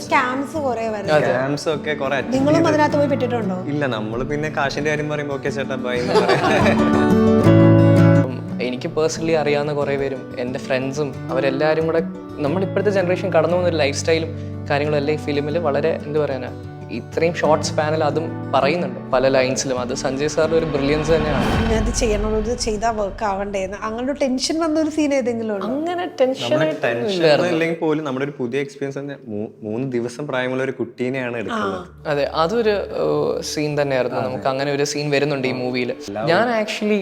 Scams കുറെ വരുന്നത്. Scams ഒക്കെ കുറെ നിങ്ങളും അതിനകത്ത് പോയി പെട്ടിട്ടുണ്ടോ? ഇല്ല, നമ്മള് പിന്നെ കാശിന്റെ കാര്യം പറയുമ്പോ ഓക്കെ ചേട്ടാ ബൈ എന്ന് പറയാം. എനിക്ക് പേഴ്സണലി അറിയാവുന്ന കുറേ പേരും എൻ്റെ ഫ്രണ്ട്സും അവരെല്ലാവരും കൂടെ നമ്മളിപ്പോഴത്തെ ജനറേഷൻ കടന്നു പോകുന്ന ഒരു ലൈഫ് സ്റ്റൈലും കാര്യങ്ങളും എല്ലാം ഈ ഫിലിമിൽ വളരെ എന്ത് പറയാനാ ഇത്രയും ഷോർട്ട് സ്പാനിൽ അതും പറയുന്നുണ്ട് പല ലൈൻസിലും. അത് സഞ്ജയ് സാറിൻ്റെ ഒരു ബ്രില്യൻസ് തന്നെയാണ്. ഇത് ചെയ്യണോ, ഇത് ചെയ്താൽ വർക്ക് ആവണ്ടേന്ന് അങ്ങനെ ഒരു ടെൻഷൻ വന്നൊരു സീൻ ഏതെങ്കിലും ഉണ്ടോ? അങ്ങനെ ടെൻഷൻ ഇല്ലെങ്കിൽ പോലും നമ്മുടെ ഒരു പുതിയ എക്സ്പീരിയൻസ് തന്നെ 3 ദിവസം പ്രായമുള്ള ഒരു കുട്ടീനെയാണ് എടുക്കുന്നത്. അതെ, അതൊരു സീൻ തന്നെയായിരുന്നു. നമുക്ക് അങ്ങനെ ഒരു സീൻ വരുന്നുണ്ട് ഈ മൂവിയിൽ. ഞാൻ ആക്ച്വലി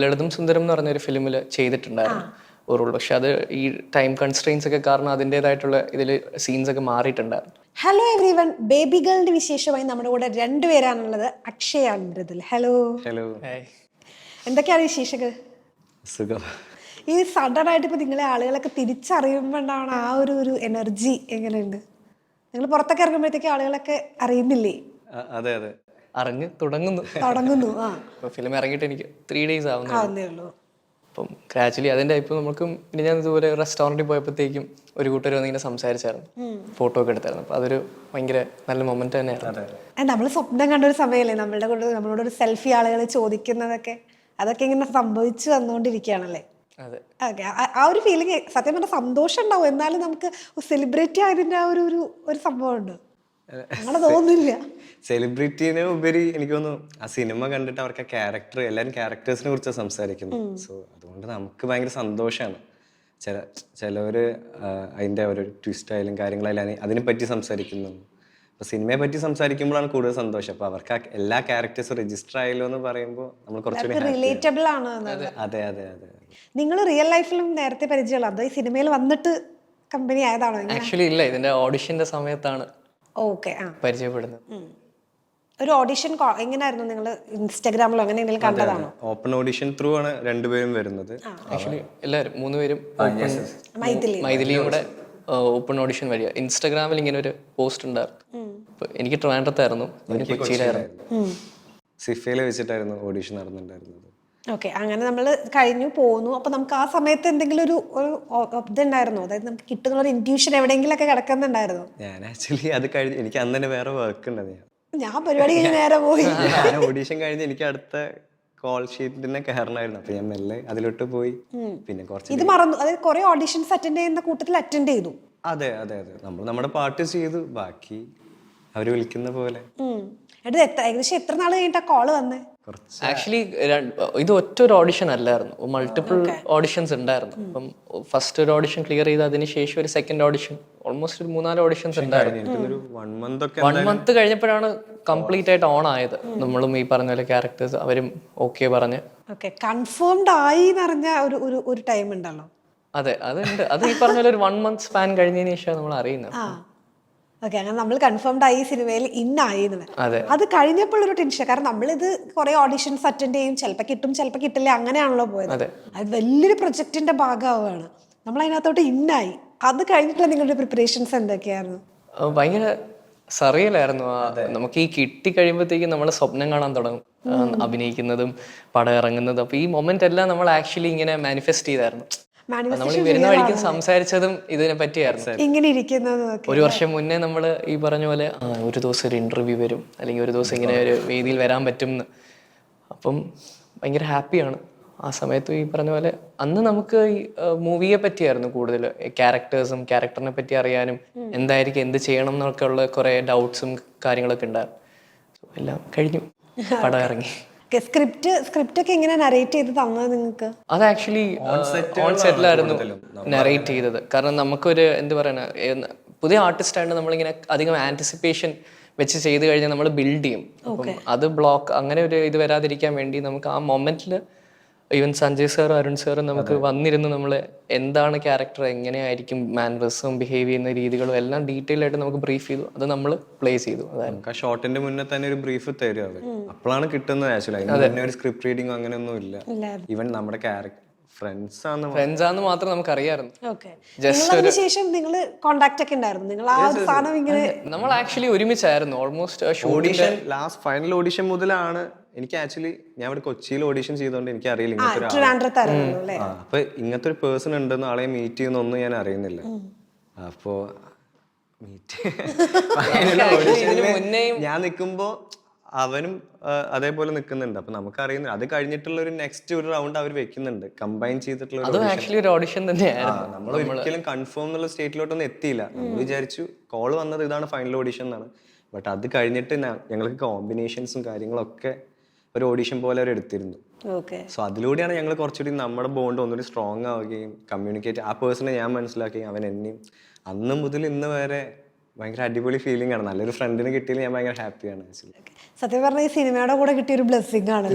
ലളിതം സുന്ദരം എന്ന് പറഞ്ഞൊരു ഫിലിമിൽ ചെയ്തിട്ടുണ്ടായിരുന്നു ഒരു റോൾ. പക്ഷെ അത് ഈ ടൈം കൺസ്ട്രെയിൻസ് ഒക്കെ കാരണം അതിൻ്റെതായിട്ടുള്ള ഇതിൽ സീൻസ് ഒക്കെ മാറിയിട്ടുണ്ടായിരുന്നു. ഹലോ എവ്രി വൺ, ബേബി ഗേളിന്റെ വിശേഷമായി നമ്മുടെ കൂടെ 2 പേരാണുള്ളത്. അക്ഷയാണ് മൃദുൽ. ഹലോ. ഹലോ, എന്തൊക്കെയാണ് വിശേഷങ്ങൾ? സുഖം. ഈ സഡൻ ആയിട്ട് ഇപ്പൊ നിങ്ങളെ ആളുകളൊക്കെ തിരിച്ചറിയുമ്പോണ്ടാവണം ആ ഒരു എനർജി എങ്ങനെയുണ്ട്? നിങ്ങൾ പുറത്തൊക്കെ ഇറങ്ങുമ്പോഴത്തേക്ക് ആളുകളൊക്കെ അറിയുന്നില്ലേ? അതെ അതെ, അറിഞ്ഞ് തുടങ്ങുന്നു. ഇപ്പോൾ ഫിലിം ഇറങ്ങിയിട്ട് എനിക്ക് 3 days ആവുന്നേ ഉള്ളൂ. അപ്പം ഗ്രാജുവലി അതിൻ്റെ ഇപ്പം നമുക്ക് പിന്നെ ഞാൻ ഇതുപോലെ റെസ്റ്റോറൻറ്റിൽ പോയപ്പോഴത്തേക്കും ഒരു കൂട്ടർ വന്നിങ്ങനെ സംസാരിച്ചായിരുന്നു, ഫോട്ടോ ഒക്കെ എടുത്തായിരുന്നു. അപ്പം അതൊരു ഭയങ്കര നല്ല മൊമെന്റ് തന്നെയായിരുന്നു. നമ്മൾ സ്വപ്നം കണ്ടൊരു സമയമല്ലേ നമ്മളോട് ഒരു സെൽഫി ആളുകൾ ചോദിക്കുന്നതൊക്കെ, അതൊക്കെ ഇങ്ങനെ സംഭവിച്ചു വന്നുകൊണ്ടിരിക്കുകയാണല്ലേ? അതെ, ഓക്കെ. ആ ഒരു ഫീലിംഗ് സത്യം പറഞ്ഞാൽ സന്തോഷം ഉണ്ടാവും. എന്നാലും നമുക്ക് സെലിബ്രിറ്റി ആയതിൻ്റെ ആ ഒരു സംഭവം ഉണ്ട്, അങ്ങനെ തോന്നുന്നില്ല. സെലിബ്രിറ്റീനെ ഉപരി എനിക്ക് തോന്നുന്നു ആ സിനിമ കണ്ടിട്ട് അവർക്ക് ആ ക്യാരക്ടർ, എല്ലാവരും ക്യാരക്ടേഴ്സിനെ കുറിച്ച് സംസാരിക്കുന്നു. സോ അതുകൊണ്ട് നമുക്ക് ഭയങ്കര സന്തോഷമാണ്. ചിലവര് അതിൻ്റെ ഒരു ട്വിസ്റ്റ് ആയാലും കാര്യങ്ങളായാലും അതിനെപ്പറ്റി സംസാരിക്കുന്നു. അപ്പൊ സിനിമയെ പറ്റി സംസാരിക്കുമ്പോഴാണ് കൂടുതൽ സന്തോഷം. അപ്പൊ അവർക്ക് എല്ലാ ക്യാരക്ടേഴ്സും രജിസ്റ്റർ ആയല്ലോ എന്ന് പറയുമ്പോൾ നമ്മൾ കുറച്ചുകൂടി റിലേറ്റബിൾ ആണ്. അതെ അതെ അതെ. നിങ്ങൾ റിയൽ ലൈഫിലും നേരത്തെ പരിചയമുള്ള അതോ ഈ സിനിമയിൽ വന്നിട്ട് കമ്പനി ആയതാണോ? ആക്ച്വലി ഇല്ല, ഇതിന്റെ ഓഡിഷന്റെ സമയത്താണ് ഓക്കെ പരിചയപ്പെടുന്നത്. ഒരു ഓഡിഷൻ എങ്ങനെയായിരുന്നു? നിങ്ങൾ ഇൻസ്റ്റാഗ്രാമിലോ അങ്ങനെ എന്തെങ്കിലും കണ്ടതാണോ? ഓപ്പൺ ഓഡിഷൻ ത്രൂ ആണ് 2 പേരും വരുന്നത്. ആക്ച്വലി എല്ലാവരും 3 പേരും മൈഥിലിയും കൂടെ ഓപ്പൺ ഓഡിഷൻ വരിക. ഇൻസ്റ്റാഗ്രാമിൽ ഇങ്ങനെ ഒരു പോസ്റ്റ് ഉണ്ടായിരുന്നു. എനിക്ക് ട്രിവാൻഡ്രത്തായിരുന്നു, കൊച്ചിയിലായിരുന്നു. സിഫയിൽ വെച്ചിട്ടായിരുന്നു ഓഡിഷൻ നടന്നിട്ടുണ്ടായിരുന്നത്. ഓക്കെ. അങ്ങനെ നമ്മൾ കഴിഞ്ഞു പോന്നു. അപ്പൊ നമുക്ക് ആ സമയത്ത് എന്തെങ്കിലും ഒരു ഇതുണ്ടായിരുന്നോ? അതായത് നമുക്ക് കിട്ടുന്ന ഒരു ഇൻറ്റ്യൂഷൻ എവിടെയെങ്കിലൊക്കെ കിടക്കുന്നുണ്ടായിരുന്നോ? ഞാൻ ആക്ച്വലി അത് കഴിഞ്ഞ് എനിക്ക് അന്ന് തന്നെ വേറെ വർക്ക് ഉണ്ടായിരുന്നു. ഞാൻ പരിപാടി കഴിഞ്ഞ് നേരെ പോയി. ഞാൻ ഓഡീഷൻ കഴിഞ്ഞ് എനിക്ക് അടുത്ത കോൾ ഷീറ്റിനെ കയറണമായിരുന്നു. അപ്പൊ ഞാൻ മെല്ലെ അതിലോട്ട് പോയി. പിന്നെ കുറച്ച് ഇത് മറന്നു. അതായത് കുറെ ഓഡിഷൻസ് അറ്റൻഡ് ചെയ്യുന്ന കൂട്ടത്തിൽ അറ്റൻഡ് ചെയ്തു. അതെ അതെ അതെ, നമ്മൾ നമ്മുടെ പാർട്ട് ചെയ്തു, ബാക്കി അവര് വിളിക്കുന്ന പോലെ. ഏകദേശം എത്ര നാൾ കഴിഞ്ഞിട്ടാ കോള് വന്നേ? ആക്ച്വലി ഇത് ഒറ്റ ഒരു ഓഡിഷൻ അല്ലായിരുന്നു, മൾട്ടിപ്പിൾ ഓഡിഷൻസ് ഉണ്ടായിരുന്നു. അപ്പം ഫസ്റ്റ് ഒരു ഓഡിഷൻ ക്ലിയർ ചെയ്ത് അതിന് ശേഷം ഒരു സെക്കൻഡ് ഓഡിഷൻ, ഓൾമോസ്റ്റ് ഒരു 3-4 ഓഡിഷൻസ് ഉണ്ടായിരുന്നു. 1 month കഴിഞ്ഞപ്പോഴാണ് കംപ്ലീറ്റ് ആയിട്ട് ഓൺ ആയത്. നമ്മളും ഈ പറഞ്ഞ പോലെ ക്യാരക്ടേഴ്സ് അവരും ഓക്കെ പറഞ്ഞ് കൺഫേംഡ് ആയി എന്നറിഞ്ഞ ഒരു ടൈം ഉണ്ടല്ലോ. അതെ, അതുണ്ട്. അത് ഈ പറഞ്ഞ പോലെ ഒരു 1 month സ്പാൻ കഴിഞ്ഞതിന് ശേഷം നമ്മൾ അറിയുന്നത്. ഓക്കെ. അങ്ങനെ നമ്മൾ കൺഫേംഡ് ആയി സിനിമയിൽ ഇന്നായി എന്നുള്ളത്. അത് കഴിഞ്ഞപ്പോൾ ഒരു ടെൻഷൻ, കാരണം നമ്മളിത് കുറെ ഓഡിഷൻസ് അറ്റൻഡ് ചെയ്യും, ചിലപ്പോൾ കിട്ടും ചിലപ്പോൾ കിട്ടില്ല, അങ്ങനെയാണല്ലോ പോയത്. അത് വലിയൊരു പ്രൊജക്ടിന്റെ ഭാഗമാവാണ്. നമ്മൾ അതിനകത്തോട്ട് ഇന്നായി. അത് കഴിഞ്ഞിട്ടുള്ള നിങ്ങളുടെ പ്രിപ്പറേഷൻസ് എന്തൊക്കെയായിരുന്നു? ഭയങ്കര സറിയലായിരുന്നു. നമുക്ക് ഈ കിട്ടി കഴിയുമ്പോഴത്തേക്കും നമ്മൾ സ്വപ്നം കാണാൻ തുടങ്ങും, അഭിനയിക്കുന്നതും പടം ഇറങ്ങുന്നതും. അപ്പൊ ഈ മൊമെന്റ് എല്ലാം നമ്മൾ ആക്ച്വലി ഇങ്ങനെ മാനിഫെസ്റ്റ് ചെയ്തായിരുന്നു. നമ്മൾ വരുന്ന വഴിക്ക് സംസാരിച്ചതും ഇതിനെ പറ്റിയായിരുന്നു. ഇങ്ങനെ ഇരിക്കുന്നത് 1 വർഷം മുന്നേ നമ്മൾ ഈ പറഞ്ഞ പോലെ ഒരു ദിവസം ഒരു ഇന്റർവ്യൂ വരും, അല്ലെങ്കിൽ ഒരു ദിവസം ഇങ്ങനെ ഒരു വേദിയിൽ വരാൻ പറ്റും എന്ന്. അപ്പം ഭയങ്കര ഹാപ്പിയാണ് ആ സമയത്ത്. ഈ പറഞ്ഞ പോലെ അന്ന് നമുക്ക് ഈ മൂവിയെ പറ്റിയായിരുന്നു കൂടുതൽ, ക്യാരക്ടേഴ്സും ക്യാരക്ടറിനെ പറ്റി അറിയാനും എന്തായിരിക്കും എന്ത് ചെയ്യണം എന്നൊക്കെ ഉള്ള കുറെ ഡൗട്ട്സും കാര്യങ്ങളൊക്കെ ഉണ്ടായിരുന്നു. എല്ലാം കഴിഞ്ഞു, പടം ഇറങ്ങി. സ്ക്രിപ്റ്റ് ഒക്കെ എങ്ങനെ നറേറ്റ് ചെയ്ത് തന്നത് നിങ്ങൾക്ക്? അത് ആക്ച്വലി ഓൺ സെറ്റിലായിരുന്നു നറേറ്റ് ചെയ്തത്. കാരണം നമുക്കൊരു എന്ത് പറയണ, പുതിയ ആർട്ടിസ്റ്റ് ആയിട്ട് നമ്മളിങ്ങനെ അധികം ആന്റിസിപ്പേഷൻ വെച്ച് ചെയ്ത് കഴിഞ്ഞാൽ നമ്മൾ ബിൽഡ് ചെയ്യും. അപ്പം അത് ബ്ലോക്ക് അങ്ങനെ ഒരു ഇത് വരാതിരിക്കാൻ വേണ്ടി നമുക്ക് ആ മൊമെന്റിൽ ഈവൻ സഞ്ജയ് സാറും അരുൺ സാറും നമുക്ക് വന്നിരുന്ന് നമ്മൾ എന്താണ് ക്യാരക്ടർ, എങ്ങനെയായിരിക്കും മാനറിസം ബിഹേവ് ചെയ്യുന്ന രീതികളും എല്ലാം ഡീറ്റെയിൽ ആയിട്ട് നമുക്ക് ബ്രീഫ് ചെയ്തു. അത് നമ്മൾ പ്ലേ ചെയ്തു. നമുക്ക് ആ ഷോട്ടിന്റെ മുന്നേ തന്നെ ഒരു ബ്രീഫ് തരും അവർ, അപ്പോഴാണ് കിട്ടുന്നത്. ആക്ച്വലി അതിന് ഒരു സ്ക്രിപ്റ്റ് റീഡിംഗ് അങ്ങനെയൊന്നും ഇല്ല. ഈവൻ നമ്മുടെ ക്യാരക്ടർ ഫ്രണ്ട്സ് ആണെന്ന് മാത്രം നമുക്ക് അറിയായിരുന്നു. ശേഷം നിങ്ങൾ കോണ്ടാക്ട് ഒക്കെ ഉണ്ടായിരുന്നു? നിങ്ങൾ ആ ഒരു സാധനം ഇങ്ങനെ നമ്മൾ ആക്ച്വലി ഒരുമിച്ചായിരുന്നു almost. Audition last final audition മുതലാണ് എനിക്ക് ആക്ച്വലി, ഞാൻ ഇവിടെ കൊച്ചിയിൽ ഓഡിഷൻ ചെയ്തോണ്ട് എനിക്ക് അറിയില്ല അപ്പൊ ഇങ്ങനത്തെ ഒരു പേഴ്സൺ ഉണ്ടെന്ന് ആളെ മീറ്റ് ചെയ്യുന്നൊന്നും ഞാൻ അറിയുന്നില്ല. അപ്പോ ഞാൻ നിൽക്കുമ്പോ അവനും അതേപോലെ നിൽക്കുന്നുണ്ട്. അപ്പൊ നമുക്കറിയുന്നു അത് കഴിഞ്ഞിട്ടുള്ള ഒരു നെക്സ്റ്റ് ഒരു റൗണ്ട് അവർ വെക്കുന്നുണ്ട്, കമ്പൈൻ ചെയ്തിട്ടുള്ള ഒരു ഓഡിഷൻ തന്നെയായിരുന്നു. നമ്മൾ ഒരിക്കലും കൺഫേം എന്നുള്ള സ്റ്റേറ്റിലോട്ടൊന്നും എത്തിയില്ല. നമ്മൾ വിചാരിച്ചു കോള് വന്നത് ഇതാണ് ഫൈനൽ ഓഡിഷൻ എന്നാണ്. ബട്ട് അത് കഴിഞ്ഞിട്ട് ഞങ്ങൾക്ക് കോമ്പിനേഷൻസും കാര്യങ്ങളൊക്കെ ഒരു ഓഡിഷൻ പോലെ അവർ എടുത്തിരുന്നു. സോ അതിലൂടെയാണ് ഞങ്ങൾ കുറച്ചുകൂടി നമ്മുടെ ബോണ്ട് ഒന്നുകൂടി സ്ട്രോങ് ആവുകയും കമ്മ്യൂണിക്കേറ്റ്, ആ പേഴ്സണെ ഞാൻ മനസ്സിലാക്കുകയും അവൻ എന്നെയും. അന്ന് മുതൽ ഇന്ന് വരെ ഭയങ്കര അടിപൊളി ഫീലിംഗ് ആണ്. നല്ലൊരു ഫ്രണ്ടിനെ കിട്ടിയതിൽ ഞാൻ ഭയങ്കര ഹാപ്പിയാണ്. സത്യം പറഞ്ഞ ഈ സിനിമയുടെ കൂടെ കിട്ടിയ ഒരു ബ്ലെസ്സിംഗ് ആണ്.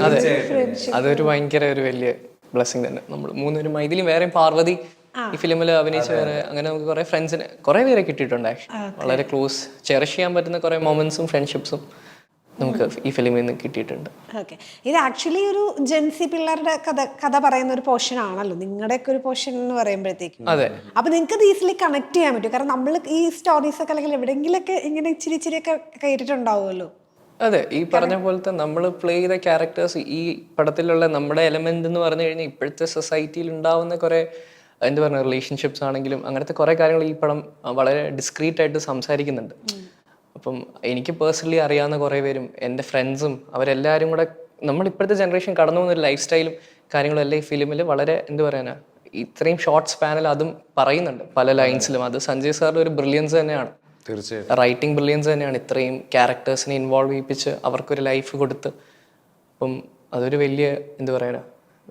അതൊരു ഭയങ്കര ഒരു വലിയ ബ്ലെസ്സിംഗ് തന്നെ. നമ്മൾ മൂന്നുപേരും ഇതിലും വേറെ പാർവതി ഈ ഫിലിമിൽ അഭിനയിച്ച വേറെ, അങ്ങനെ നമുക്ക് കുറെ ഫ്രണ്ട്സിനെ കുറെ പേരെ കിട്ടിയിട്ടുണ്ട്. വളരെ ക്ലോസ് ചെറിഷ് ചെയ്യാൻ പറ്റുന്ന കുറെ മൊമെന്റ്സും ഫ്രണ്ട്ഷിപ്സും നമുക്ക് ഈ ഫിലിമിൽ നിന്ന് കിട്ടിയിട്ടുണ്ട്. ഓക്കെ, ഇത് ആക്ച്വലി ഒരു ജെൻസി പിള്ളേരുടെ കഥ പറയുന്ന ഒരു പോർഷൻ ആണല്ലോ നിങ്ങളുടെയൊക്കെ ഒരു പോർഷൻ എന്ന് പറയുമ്പോഴത്തേക്കും. അതെ, അപ്പൊ നിങ്ങൾക്ക് ഇത് ഈസിലി കണക്ട് ചെയ്യാൻ പറ്റും. കാരണം നമ്മൾ ഈ സ്റ്റോറീസ് ഒക്കെ അല്ലെങ്കിൽ എവിടെയെങ്കിലൊക്കെ ഇങ്ങനെ ഇച്ചിരി ഇച്ചിരിയൊക്കെ കേട്ടിട്ടുണ്ടാവുമല്ലോ. അതെ, ഈ പറഞ്ഞ പോലത്തെ നമ്മൾ പ്ലേ ചെയ്ത ക്യാരക്ടേഴ്സ് ഈ പടത്തിലുള്ള നമ്മുടെ എലമെന്റ് എന്ന് പറഞ്ഞു കഴിഞ്ഞാൽ ഇപ്പോഴത്തെ സൊസൈറ്റിയിൽ ഉണ്ടാവുന്ന കുറെ എന്താ പറയുക റിലേഷൻഷിപ്സ് ആണെങ്കിലും അങ്ങനത്തെ കുറെ കാര്യങ്ങൾ ഈ പടം വളരെ ഡിസ്ക്രീറ്റ് ആയിട്ട് സംസാരിക്കുന്നുണ്ട്. അപ്പം എനിക്ക് പേഴ്സണലി അറിയാവുന്ന കുറേ പേരും എൻ്റെ ഫ്രണ്ട്സും അവരെല്ലാവരും കൂടെ നമ്മൾ ഇപ്പോഴത്തെ ജനറേഷൻ കടന്നു പോകുന്ന ഒരു ലൈഫ് സ്റ്റൈലും കാര്യങ്ങളും എല്ലാം ഈ ഫിലിമിൽ വളരെ എന്താ പറയാനാ ഇത്രയും ഷോർട്ട് സ്പാനിൽ അതും പറയുന്നുണ്ട് പല ലൈൻസിലും. അത് സഞ്ജയ് സാറിൻ്റെ ഒരു ബ്രില്യൻസ് തന്നെയാണ്, തീർച്ചയായും റൈറ്റിംഗ് ബ്രില്യൻസ് തന്നെയാണ്. ഇത്രയും ക്യാരക്ടേഴ്സിനെ ഇൻവോൾവ് ചെയ്യിപ്പിച്ച് അവർക്കൊരു ലൈഫ് കൊടുത്ത്, അപ്പം അതൊരു വലിയ എന്താ പറയാനാ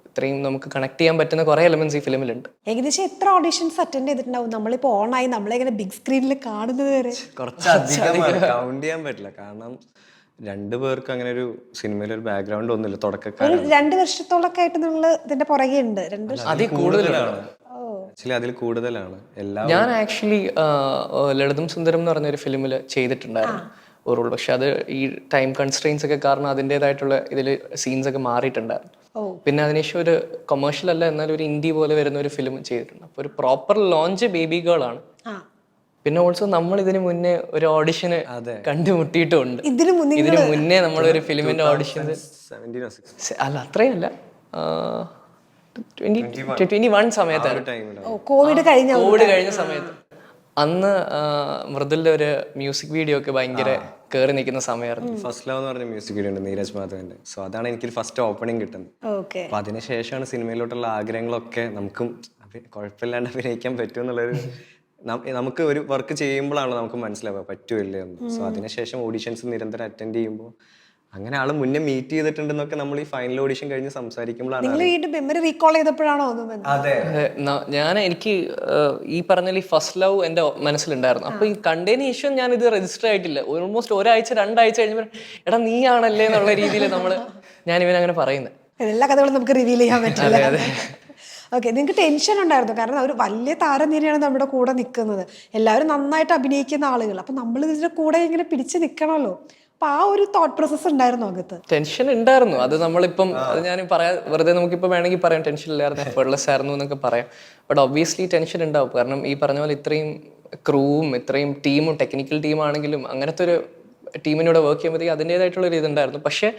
ഇത്രയും നമുക്ക് കണക്ട് ചെയ്യാൻ പറ്റുന്ന കുറെ എലമെന്റ്സ് ഈ ഫിലിമിലുണ്ട്. ഏകദേശം എത്ര ഓഡിഷൻസ് അറ്റൻഡ് ചെയ്തിട്ടുണ്ടാവും? നമ്മളിപ്പോ ഓണായി നമ്മളിങ്ങനെ ബിഗ് സ്ക്രീനിൽ കാണുന്നത് വരെ കുറച്ചധികം കൗണ്ട് ചെയ്യാൻ പറ്റില്ല. കാരണം രണ്ടുപേർക്ക് അങ്ങനെ ഒരു സിനിമയിൽ ഒരു ബാക്ക്ഗ്രൗണ്ട് ഒന്നുമില്ല. തുടക്കക്കാർ 2 വർഷത്തോളൊക്കെ ആയിട്ട് നിങ്ങൾ ഇതിന്റെ പുറകെ ഉണ്ട്. 2 വർഷം അതിൽ കൂടുതലാണ്. ആക്ച്വലി അതിൽ കൂടുതലാണ് എല്ലാം. ഞാൻ ആക്ച്വലി ലളിതം സുന്ദരം എന്ന് പറഞ്ഞൊരു ഫിലിമിൽ ചെയ്തിട്ടുണ്ടായിരുന്നു ഒരു റോൾ. പക്ഷെ അത് ഈ ടൈം കൺസ്ട്രെയിൻസ് ഒക്കെ കാരണം അതിൻ്റെതായിട്ടുള്ള ഇതിൽ സീൻസ് ഒക്കെ മാറിയിട്ടുണ്ടായിരുന്നു. പിന്നെ അതിനുശേഷം ഒരു കൊമേഴ്ഷ്യൽ അല്ല എന്നാലും ഒരു ഇന്ത്യ പോലെ വരുന്ന ഒരു ഫിലിം ചെയ്തിട്ടുണ്ട്. അപ്പോൾ ഒരു പ്രോപ്പർ ലോഞ്ച് ബേബി ഗേൾ ആണ്. പിന്നെ ഓൾസോ നമ്മൾ ഇതിന് മുന്നേ ഒരു ഓഡിഷന് കണ്ടുമുട്ടിയിട്ടുണ്ട്. ഇതിന് മുന്നേ നമ്മളൊരു ഫിലിമിന്റെ ഓഡിഷൻ അല്ല അത്രയല്ല 2021 സമയത്തായിരുന്നു, കോവിഡ് കഴിഞ്ഞ സമയത്ത്. അന്ന് മൃദുലിന്റെ ഒരു മ്യൂസിക് വീഡിയോ ഒക്കെ ഭയങ്കര കേറി നിൽക്കുന്ന സമയമായിരുന്നു. ഫസ്റ്റ് ലവ് എന്ന് പറഞ്ഞ മ്യൂസിക് വീഡിയോ ഉണ്ട് നീരജ് മാധവന്റെ. സോ അതാണ് എനിക്ക് ഫസ്റ്റ് ഓപ്പണിംഗ് കിട്ടുന്നത്. അപ്പൊ അതിനുശേഷമാണ് സിനിമയിലോട്ടുള്ള ആഗ്രഹങ്ങളൊക്കെ നമുക്കും കുഴപ്പമില്ലാണ്ട് അഭിനയിക്കാൻ പറ്റും എന്നുള്ളൊരു നമുക്ക് ഒരു വർക്ക് ചെയ്യുമ്പോഴാണല്ലോ നമുക്ക് മനസ്സിലാവുക പറ്റുമല്ലേ എന്ന്. സോ അതിനുശേഷം ഓഡീഷൻസ് നിരന്തരം അറ്റൻഡ് ചെയ്യുമ്പോൾ അങ്ങനെ ആള് മുന്നേ മീറ്റ് ചെയ്തിട്ടുണ്ടെന്നൊക്കെ നമ്മൾ ഈ ഫൈനൽ ഓഡിഷൻ കഴിഞ്ഞ് സംസാരിക്കുമ്പോഴാണ്. എനിക്ക് ഈ പറഞ്ഞ ഈ ഫസ്റ്റ് ലവ് എന്റെ മനസ്സിലുണ്ടായിരുന്നു. അപ്പൊ ഈ കണ്ടതിന് ശേഷം ഞാൻ ഇത് രജിസ്റ്റർ ആയിട്ടില്ല. ഓൾമോസ്റ്റ് 2-2 ആഴ്ച കഴിഞ്ഞപ്പോൾ എടാ നീ ആണല്ലേ എന്നുള്ള രീതിയിൽ ഞാൻ ഇവനങ്ങനെ പറയുന്നത്. എല്ലാ കഥകളും നമുക്ക് റിവീൽ ചെയ്യാൻ പറ്റില്ല. ഓക്കെ, നിങ്ങൾക്ക് ടെൻഷൻ ഉണ്ടായിരുന്നു കാരണം ഒരു വലിയ താരനിരയാണ് നമ്മുടെ കൂടെ നിൽക്കുന്നത്, എല്ലാവരും നന്നായിട്ട് അഭിനയിക്കുന്ന ആളുകൾ. അപ്പൊ നമ്മൾ ഇതിന്റെ കൂടെ ഇങ്ങനെ പിടിച്ചു നിൽക്കണമല്ലോ. അപ്പൊ ആ ഒരു തോട്ട് പ്രോസസ് ഉണ്ടായിരുന്നു അകത്ത്? ടെൻഷൻ ഉണ്ടായിരുന്നു. അത് നമ്മളിപ്പം അത് ഞാൻ പറയാം, വെറുതെ നമുക്കിപ്പോൾ വേണമെങ്കിൽ പറയാം ടെൻഷൻ ഇല്ലായിരുന്നു, എഫേർട്ട്ലെസ് ആയിരുന്നു എന്നൊക്കെ പറയാം. ബട്ട് ഒബ്വിയസ്ലി ടെൻഷൻ ഉണ്ടാവും. കാരണം ഈ പറഞ്ഞ പോലെ ഇത്രയും ക്രൂവും ഇത്രയും ടീമും ടെക്നിക്കൽ ടീമാണെങ്കിലും അങ്ങനത്തെ ഒരു ടീമിനോട് വർക്ക് ചെയ്യുമ്പോഴത്തേക്ക് അതിൻ്റെതായിട്ടുള്ളൊരു ഇതുണ്ടായിരുന്നു. പക്ഷേ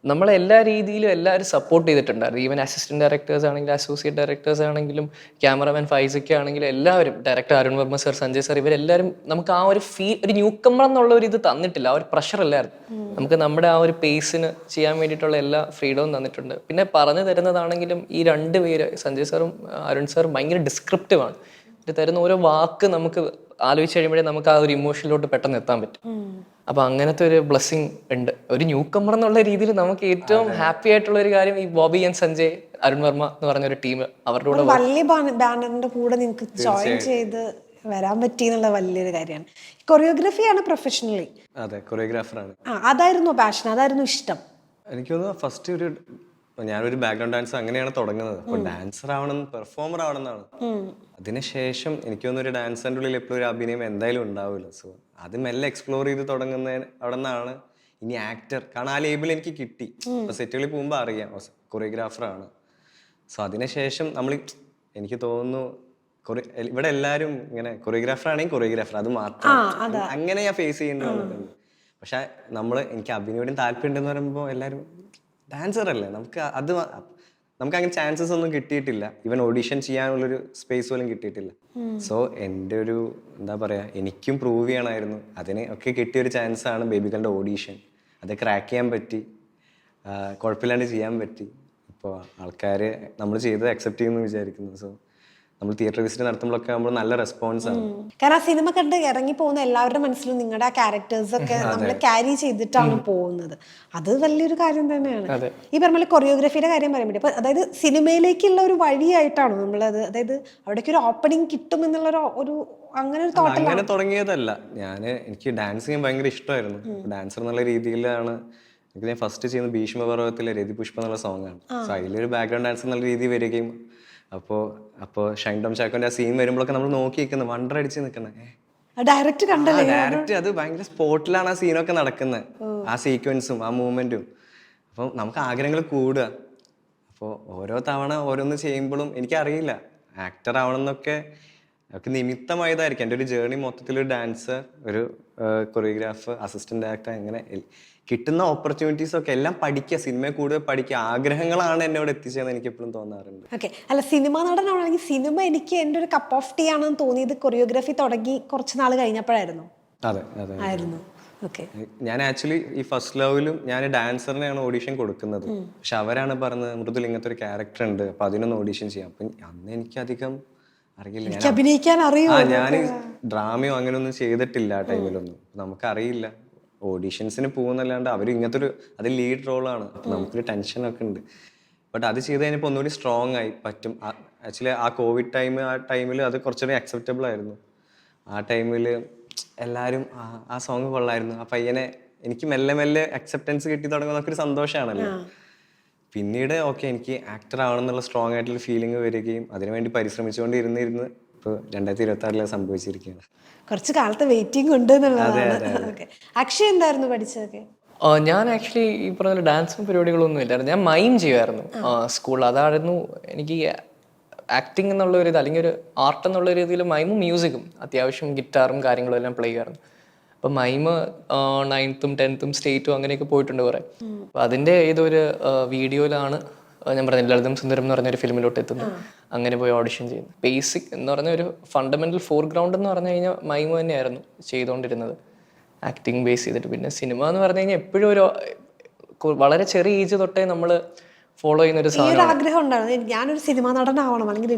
നമ്മളെല്ലാ രീതിയിലും എല്ലാവരും സപ്പോർട്ട് ചെയ്തിട്ടുണ്ടായിരുന്നു. ഈവൻ അസിസ്റ്റന്റ് ഡയറക്ടേഴ്സ് ആണെങ്കിലും അസോസിയേറ്റ് ഡയറക്ടേഴ്സ് ആണെങ്കിലും ക്യാമറമാൻ ഫൈസൊക്കെ ആണെങ്കിലും എല്ലാവരും, director Arun Varma sir, Sanjay sir, ഇവരെല്ലാവരും നമുക്ക് ആ ഒരു ഒരു ന്യൂ കമ്മർ എന്നുള്ള ഒരു ഇത് തന്നിട്ടില്ല. ആ ഒരു പ്രഷർ അല്ലായിരുന്നു. നമുക്ക് നമ്മുടെ ആ ഒരു പേസിന് ചെയ്യാൻ വേണ്ടിയിട്ടുള്ള എല്ലാ ഫ്രീഡവും തന്നിട്ടുണ്ട്. പിന്നെ പറഞ്ഞു തരുന്നതാണെങ്കിലും ഈ 2 പേര് സഞ്ജയ് സാറും അരുൺ സാറും ഭയങ്കര ഡിസ്ക്രിപ്റ്റീവ് ആണ്. ഇത് തരുന്ന ഓരോ വാക്ക് നമുക്ക് ആലോചിച്ച് കഴിയുമ്പോഴേ നമുക്ക് ആ ഒരു ഇമോഷനിലോട്ട് പെട്ടെന്ന് എത്താൻ പറ്റും. അപ്പൊ അങ്ങനത്തെ ഒരു ബ്ലെസ്സിങ് ഉണ്ട്. ഒരു ന്യൂ കമ്മർ എന്നുള്ള രീതിയിൽ നമുക്ക് ഏറ്റവും ഹാപ്പി ആയിട്ടുള്ള ഒരു കാര്യം ഈ ബോബി ആൻഡ് സഞ്ജയ്, അരുൺ വർമ്മ എന്ന് പറഞ്ഞ ഒരു ടീം, അവരുടെ കൂടെ വലിയ ബാനറിന്റെ കൂടെ നിങ്ങൾക്ക് ജോയിൻ ചെയ്ത് വരാൻ പറ്റി എന്നുള്ള വലിയൊരു കാര്യമാണ്. കൊറിയോഗ്രഫിയാണ് പ്രൊഫഷണലി. അതെ, കൊറിയോഗ്രാഫറാണ്. അതായിരുന്നു പാഷൻ, അതായിരുന്നു ഇഷ്ടം. എനിക്ക് തോന്നുന്നു ഫസ്റ്റ് ഒരു ഞാനൊരു ബാക്ക്ഗ്രൗണ്ട് ഡാൻസർ അങ്ങനെയാണ് തുടങ്ങുന്നത്. അപ്പൊ ഡാൻസർ ആവണം, പെർഫോമർ ആവണം എന്നാണ്. അതിനുശേഷം എനിക്ക് തോന്നുന്നു ഒരു ഡാൻസറിന്റെ ഉള്ളിൽ എപ്പോഴും ഒരു അഭിനയം എന്തായാലും ഉണ്ടാവില്ല. സോ അത് മെല്ലെ എക്സ്പ്ലോർ ചെയ്ത് തുടങ്ങുന്ന അവിടെ നിന്നാണ് ഇനി ആക്ടർ. കാരണം ആ ലേബിൾ എനിക്ക് കിട്ടി. അപ്പൊ സെറ്റുകളിൽ പോകുമ്പോൾ അറിയാം കൊറിയോഗ്രാഫറാണ്. സോ അതിനുശേഷം നമ്മൾ എനിക്ക് തോന്നുന്നു ഇവിടെ എല്ലാവരും ഇങ്ങനെ കൊറിയോഗ്രാഫർ ആണെങ്കിൽ കൊറിയോഗ്രാഫർ അത് മാത്രം അങ്ങനെ ഞാൻ ഫേസ് ചെയ്യേണ്ടി വന്നിട്ടുണ്ട്. പക്ഷെ എനിക്ക് അഭിനയോടും താല്പര്യം ഉണ്ടെന്ന് പറയുമ്പോൾ എല്ലാവരും ഡാൻസർ അല്ലേ, നമുക്ക് അത് നമുക്ക് അങ്ങനെ ചാൻസസ് ഒന്നും കിട്ടിയിട്ടില്ല. ഈവൻ ഓഡീഷൻ ചെയ്യാനുള്ളൊരു സ്പേസ് പോലും കിട്ടിയിട്ടില്ല. സോ എൻ്റെ ഒരു എന്താ പറയുക, എനിക്കും പ്രൂവ് ചെയ്യണമായിരുന്നു. അതിന് ഒക്കെ കിട്ടിയൊരു ചാൻസാണ് ബേബികളുടെ ഓഡീഷൻ. അത് ക്രാക്ക് ചെയ്യാൻ പറ്റി, കുഴപ്പമില്ലാണ്ട് ചെയ്യാൻ പറ്റി. ഇപ്പോൾ ആൾക്കാർ നമ്മൾ ചെയ്തത് അക്സെപ്റ്റ് ചെയ്യുമെന്ന് വിചാരിക്കുന്നു. സോ നമ്മൾ തിയേറ്റർ വിസിറ്റ് നടത്തുമ്പോഴൊക്കെ നമ്മൾ നല്ല റെസ്പോൺസ് ആണ്. കാരണം ആ സിനിമ കണ്ട് ഇറങ്ങി പോകുന്ന എല്ലാവരുടെ മനസ്സിലും നിങ്ങളുടെ ആ ക്യാരക്ടേഴ്സ് ഒക്കെ നമ്മൾ ക്യാരി ചെയ്തിട്ടാണ് പോകുന്നത്. അത് വലിയൊരു കാര്യം തന്നെയാണ്. ഈ പറഞ്ഞ കൊറിയോഗ്രഫിയുടെ കാര്യം പറയാൻ പറ്റും. അപ്പൊ അതായത് സിനിമയിലേക്കുള്ള ഒരു വഴിയായിട്ടാണോ നമ്മളത്, അതായത് അവിടേക്ക് ഒരു ഓപ്പണിംഗ് കിട്ടും എന്നുള്ള ഒരു അങ്ങനെ ഒരു തോട്ടൽ? അങ്ങനെ തുടങ്ങിയതല്ല. എനിക്ക് ഡാൻസ് ചെയ്യാൻ ഭയങ്കര ഇഷ്ടമായിരുന്നു. ഡാൻസർ എന്നുള്ള രീതിയിലാണ് ഞാൻ ഫസ്റ്റ് ചെയ്യുന്നത് ഭീഷ്മപർവ്വതത്തിലെ രതിപുഷ്പം എന്നുള്ള സോങ് ആണ്. സോ അതിലൊരു ബാക്ക്ഗ്രൗണ്ട് ഡാൻസ് എന്നുള്ള രീതി വരികയും അപ്പോൾ ഷൈൻ ടോം ചാക്കോന്റെ ആ സീൻ വരുമ്പോഴൊക്കെ നമ്മൾ നോക്കി നിൽക്കുന്നത്, വണ്ടർ അടിച്ച് നിൽക്കുന്നത്. ഡയറക്റ്റ് അത് ഭയങ്കര സ്പോട്ടിലാണ് ആ സീനൊക്കെ നടക്കുന്നത്, ആ സീക്വൻസും ആ മൂവ്മെന്റും. അപ്പം നമുക്ക് ആഗ്രഹങ്ങൾ കൂടുക. അപ്പോൾ ഓരോ തവണ ഓരോന്ന് ചെയ്യുമ്പോഴും എനിക്കറിയില്ല ആക്ടർ ആവണമെന്നൊക്കെ നിമിത്തമായതായിരിക്കും. എൻ്റെ ഒരു ജേർണി മൊത്തത്തിലൊരു ഡാൻസർ, ഒരു കൊറിയോഗ്രാഫർ, അസിസ്റ്റന്റ് ആക്ടർ, അങ്ങനെ കിട്ടുന്ന ഓപ്പർച്യൂണിറ്റീസ് ഒക്കെ എല്ലാം പഠിക്കുക, സിനിമയെ കൂടുതൽ പഠിക്കുക, ആഗ്രഹങ്ങളാണ് എന്നോട് എത്തിച്ചതെന്ന് എനിക്ക് എപ്പോഴും തോന്നാറുണ്ട്. ഓക്കെ, അല്ല സിനിമ നടനാണെങ്കിൽ സിനിമ എനിക്ക് എൻ്റെ ഒരു കപ്പ് ഓഫ് ടീ ആണെന്ന് തോന്നിയത് കൊറിയോഗ്രാഫി തുടങ്ങി കുറച്ച് നാൾ കഴിഞ്ഞപ്പോഴായിരുന്നു. അതെ അതെ ആയിരുന്നു. ഓക്കെ, ഞാൻ ആക്ച്വലി ഈ ഫസ്റ്റ് ലവിലും ഞാൻ ഡാൻസറിനെയാണ് ഓഡീഷൻ കൊടുക്കുന്നത്. പക്ഷെ അവരാണ് പറഞ്ഞത് മൃദുൽ ഇങ്ങനത്തെ ഒരു ക്യാരക്ടർ ഉണ്ട്, അപ്പൊ അതിനൊന്ന് ഓഡീഷൻ ചെയ്യാം. അപ്പൊ അന്ന് എനിക്കധികം അറിയില്ല, അഭിനയിക്കാൻ അറിയോ? ഞാൻ ഡ്രാമയോ അങ്ങനെയൊന്നും ചെയ്തിട്ടില്ല ആ ടൈമിലൊന്നും. നമുക്കറിയില്ല, ഓഡീഷൻസിന് പോകുന്നല്ലാണ്ട് അവർ ഇങ്ങനത്തെ ഒരു അത് ലീഡ് റോളാണ്. അപ്പം നമുക്കൊരു ടെൻഷനൊക്കെ ഉണ്ട്. ബട്ട് അത് ചെയ്ത് കഴിഞ്ഞപ്പോൾ ഒന്നുകൂടി സ്ട്രോങ് ആയി പറ്റും. ആക്ച്വലി ആ കോവിഡ് ടൈമിൽ അത് കുറച്ചുകൂടി അക്സെപ്റ്റബിൾ ആയിരുന്നു. ആ ടൈമിൽ എല്ലാവരും ആ സോങ് കൊള്ളായിരുന്നു, ആ പയ്യനെ എനിക്ക് മെല്ലെ മെല്ലെ അക്സെപ്റ്റൻസ് കിട്ടി തുടങ്ങുന്നൊക്കെ ഒരു സന്തോഷമാണല്ലോ. പിന്നീട് ഓക്കെ എനിക്ക് ആക്ടർ ആവണം എന്നുള്ള സ്ട്രോങ് ആയിട്ടുള്ള ഫീലിംഗ് വരികയും അതിനുവേണ്ടി പരിശ്രമിച്ചുകൊണ്ടിരുന്നിരുന്ന് ഇപ്പോൾ 2026 സംഭവിച്ചിരിക്കുകയാണ്. കുറച്ച് കാലത്ത് വെയിറ്റിംഗ് ഉണ്ട് എന്നുള്ളതാണ്. അക്ഷയ് എന്തായിരുന്നു പഠിച്ചതൊക്കെ? ഞാൻ ആക്ച്വലി ഈ പറഞ്ഞ ഡാൻസും പരിപാടികളൊന്നും ഇല്ലായിരുന്നു. ഞാൻ മൈം ചെയ്യുമായിരുന്നു സ്കൂളിൽ. അതായിരുന്നു എനിക്ക് ആക്ടിങ് എന്നുള്ള ഒരു ഇത്, അല്ലെങ്കിൽ ഒരു ആർട്ട് എന്നുള്ള രീതിയിൽ മൈമും മ്യൂസിക്കും അത്യാവശ്യം ഗിറ്റാറും കാര്യങ്ങളും എല്ലാം പ്ലേ ചെയ്യുമായിരുന്നു. അപ്പം മൈമ് 9th 10th സ്റ്റേറ്റും അങ്ങനെയൊക്കെ പോയിട്ടുണ്ട് കുറേ. അപ്പം അതിൻ്റെ ഏതൊരു വീഡിയോയിലാണ് ഞാൻ പറഞ്ഞ ലളിതം സുന്ദരം എന്ന് പറഞ്ഞൊരു ഫിലിമിലോട്ട് എത്തുന്നത്. അങ്ങനെ പോയി ഓഡിഷൻ ചെയ്യുന്നു. ബേസിക് എന്ന് പറഞ്ഞ ഒരു ഫണ്ടമെന്റൽ ഫോർഗ്രൗണ്ട് എന്ന് പറഞ്ഞു കഴിഞ്ഞാൽ മൈമ് തന്നെയായിരുന്നു ചെയ്തുകൊണ്ടിരുന്നത്, ആക്ടിങ് ബേസ് ചെയ്തിട്ട്. പിന്നെ സിനിമ എന്ന് പറഞ്ഞു കഴിഞ്ഞാൽ എപ്പോഴും ഒരു വളരെ ചെറിയ ഏജ് തൊട്ടേ നമ്മൾ ഫോളോ ചെയ്യുന്ന ഒരു സാധനം. ആഗ്രഹം ഉണ്ടായിരുന്നു ഞാനൊരു സിനിമ നടനാവണം, അല്ലെങ്കിൽ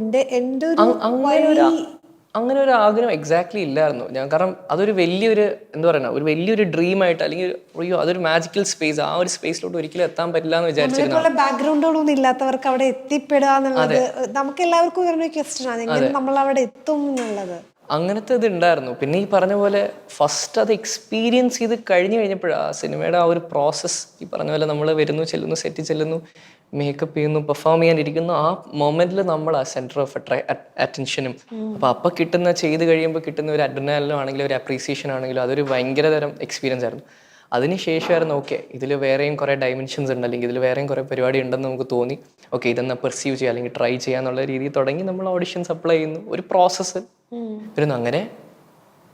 അങ്ങനെ ഒരു ആഗ്രഹം എക്സാക്ട്ലി ഇല്ലായിരുന്നു ഞാൻ. കാരണം അതൊരു വലിയൊരു എന്താ പറയുക, ഒരു വലിയൊരു ഡ്രീമായിട്ട്, അല്ലെങ്കിൽ അയ്യോ അതൊരു മാജിക്കൽ സ്പേസ്, ആ ഒരു സ്പേസിലോട്ട് ഒരിക്കലും എത്താൻ പറ്റില്ല എന്ന് വിചാരിച്ചിരുന്നു. ബാക്ക്ഗ്രൗണ്ടുകളൊന്നും ഇല്ലാത്തവർക്ക് അവിടെ എത്തിപ്പെടുക എന്നുള്ളത് നമുക്ക് എല്ലാവർക്കും വരുന്ന ക്വസ്റ്റ്യൻ ആണ്, എങ്ങനെ നമ്മൾ അവിടെ എത്തും എന്നുള്ളത്. അങ്ങനത്തെ ഇത് ഉണ്ടായിരുന്നു. പിന്നെ ഈ പറഞ്ഞ പോലെ ഫസ്റ്റ് അത് എക്സ്പീരിയൻസ് ചെയ്ത് കഴിഞ്ഞപ്പോഴാണ് ആ സിനിമയുടെ ആ ഒരു പ്രോസസ്സ്, ഈ പറഞ്ഞ പോലെ നമ്മൾ വരുന്നു, ചെല്ലുന്നു, സെറ്റിൽ ചെല്ലുന്നു, മേക്കപ്പ് ചെയ്യുന്നു, പെർഫോം ചെയ്യാനിരിക്കുന്നു, ആ മൊമെന്റിൽ നമ്മൾ ആ സെന്റർ ഓഫ് അറ്റൻഷനും. അപ്പൊ കിട്ടുന്ന ചെയ്ത് കഴിയുമ്പോൾ കിട്ടുന്ന ഒരു അഡ്രിനാലിനും ആണെങ്കിലും ഒരു അപ്രീസിയേഷൻ ആണെങ്കിലും അതൊരു ഭയങ്കര തരം എക്സ്പീരിയൻസ് ആയിരുന്നു. അതിനുശേഷമായിരുന്നു ഓക്കെ ഇതിൽ വേറെയും കുറേ ഡൈമെൻഷൻസ് ഉണ്ട്, അല്ലെങ്കിൽ ഇതിൽ വേറെയും കുറേ പരിപാടി ഉണ്ടെന്ന് നമുക്ക് തോന്നി. ഓക്കെ ഇതെന്നാ പെർസീവ് ചെയ്യുക അല്ലെങ്കിൽ ട്രൈ ചെയ്യാന്നുള്ള രീതിയിൽ തുടങ്ങി നമ്മൾ ഓഡിഷൻസ് അപ്ലൈ ചെയ്യുന്നു, ഒരു പ്രോസസ്സ് വരുന്നു. അങ്ങനെ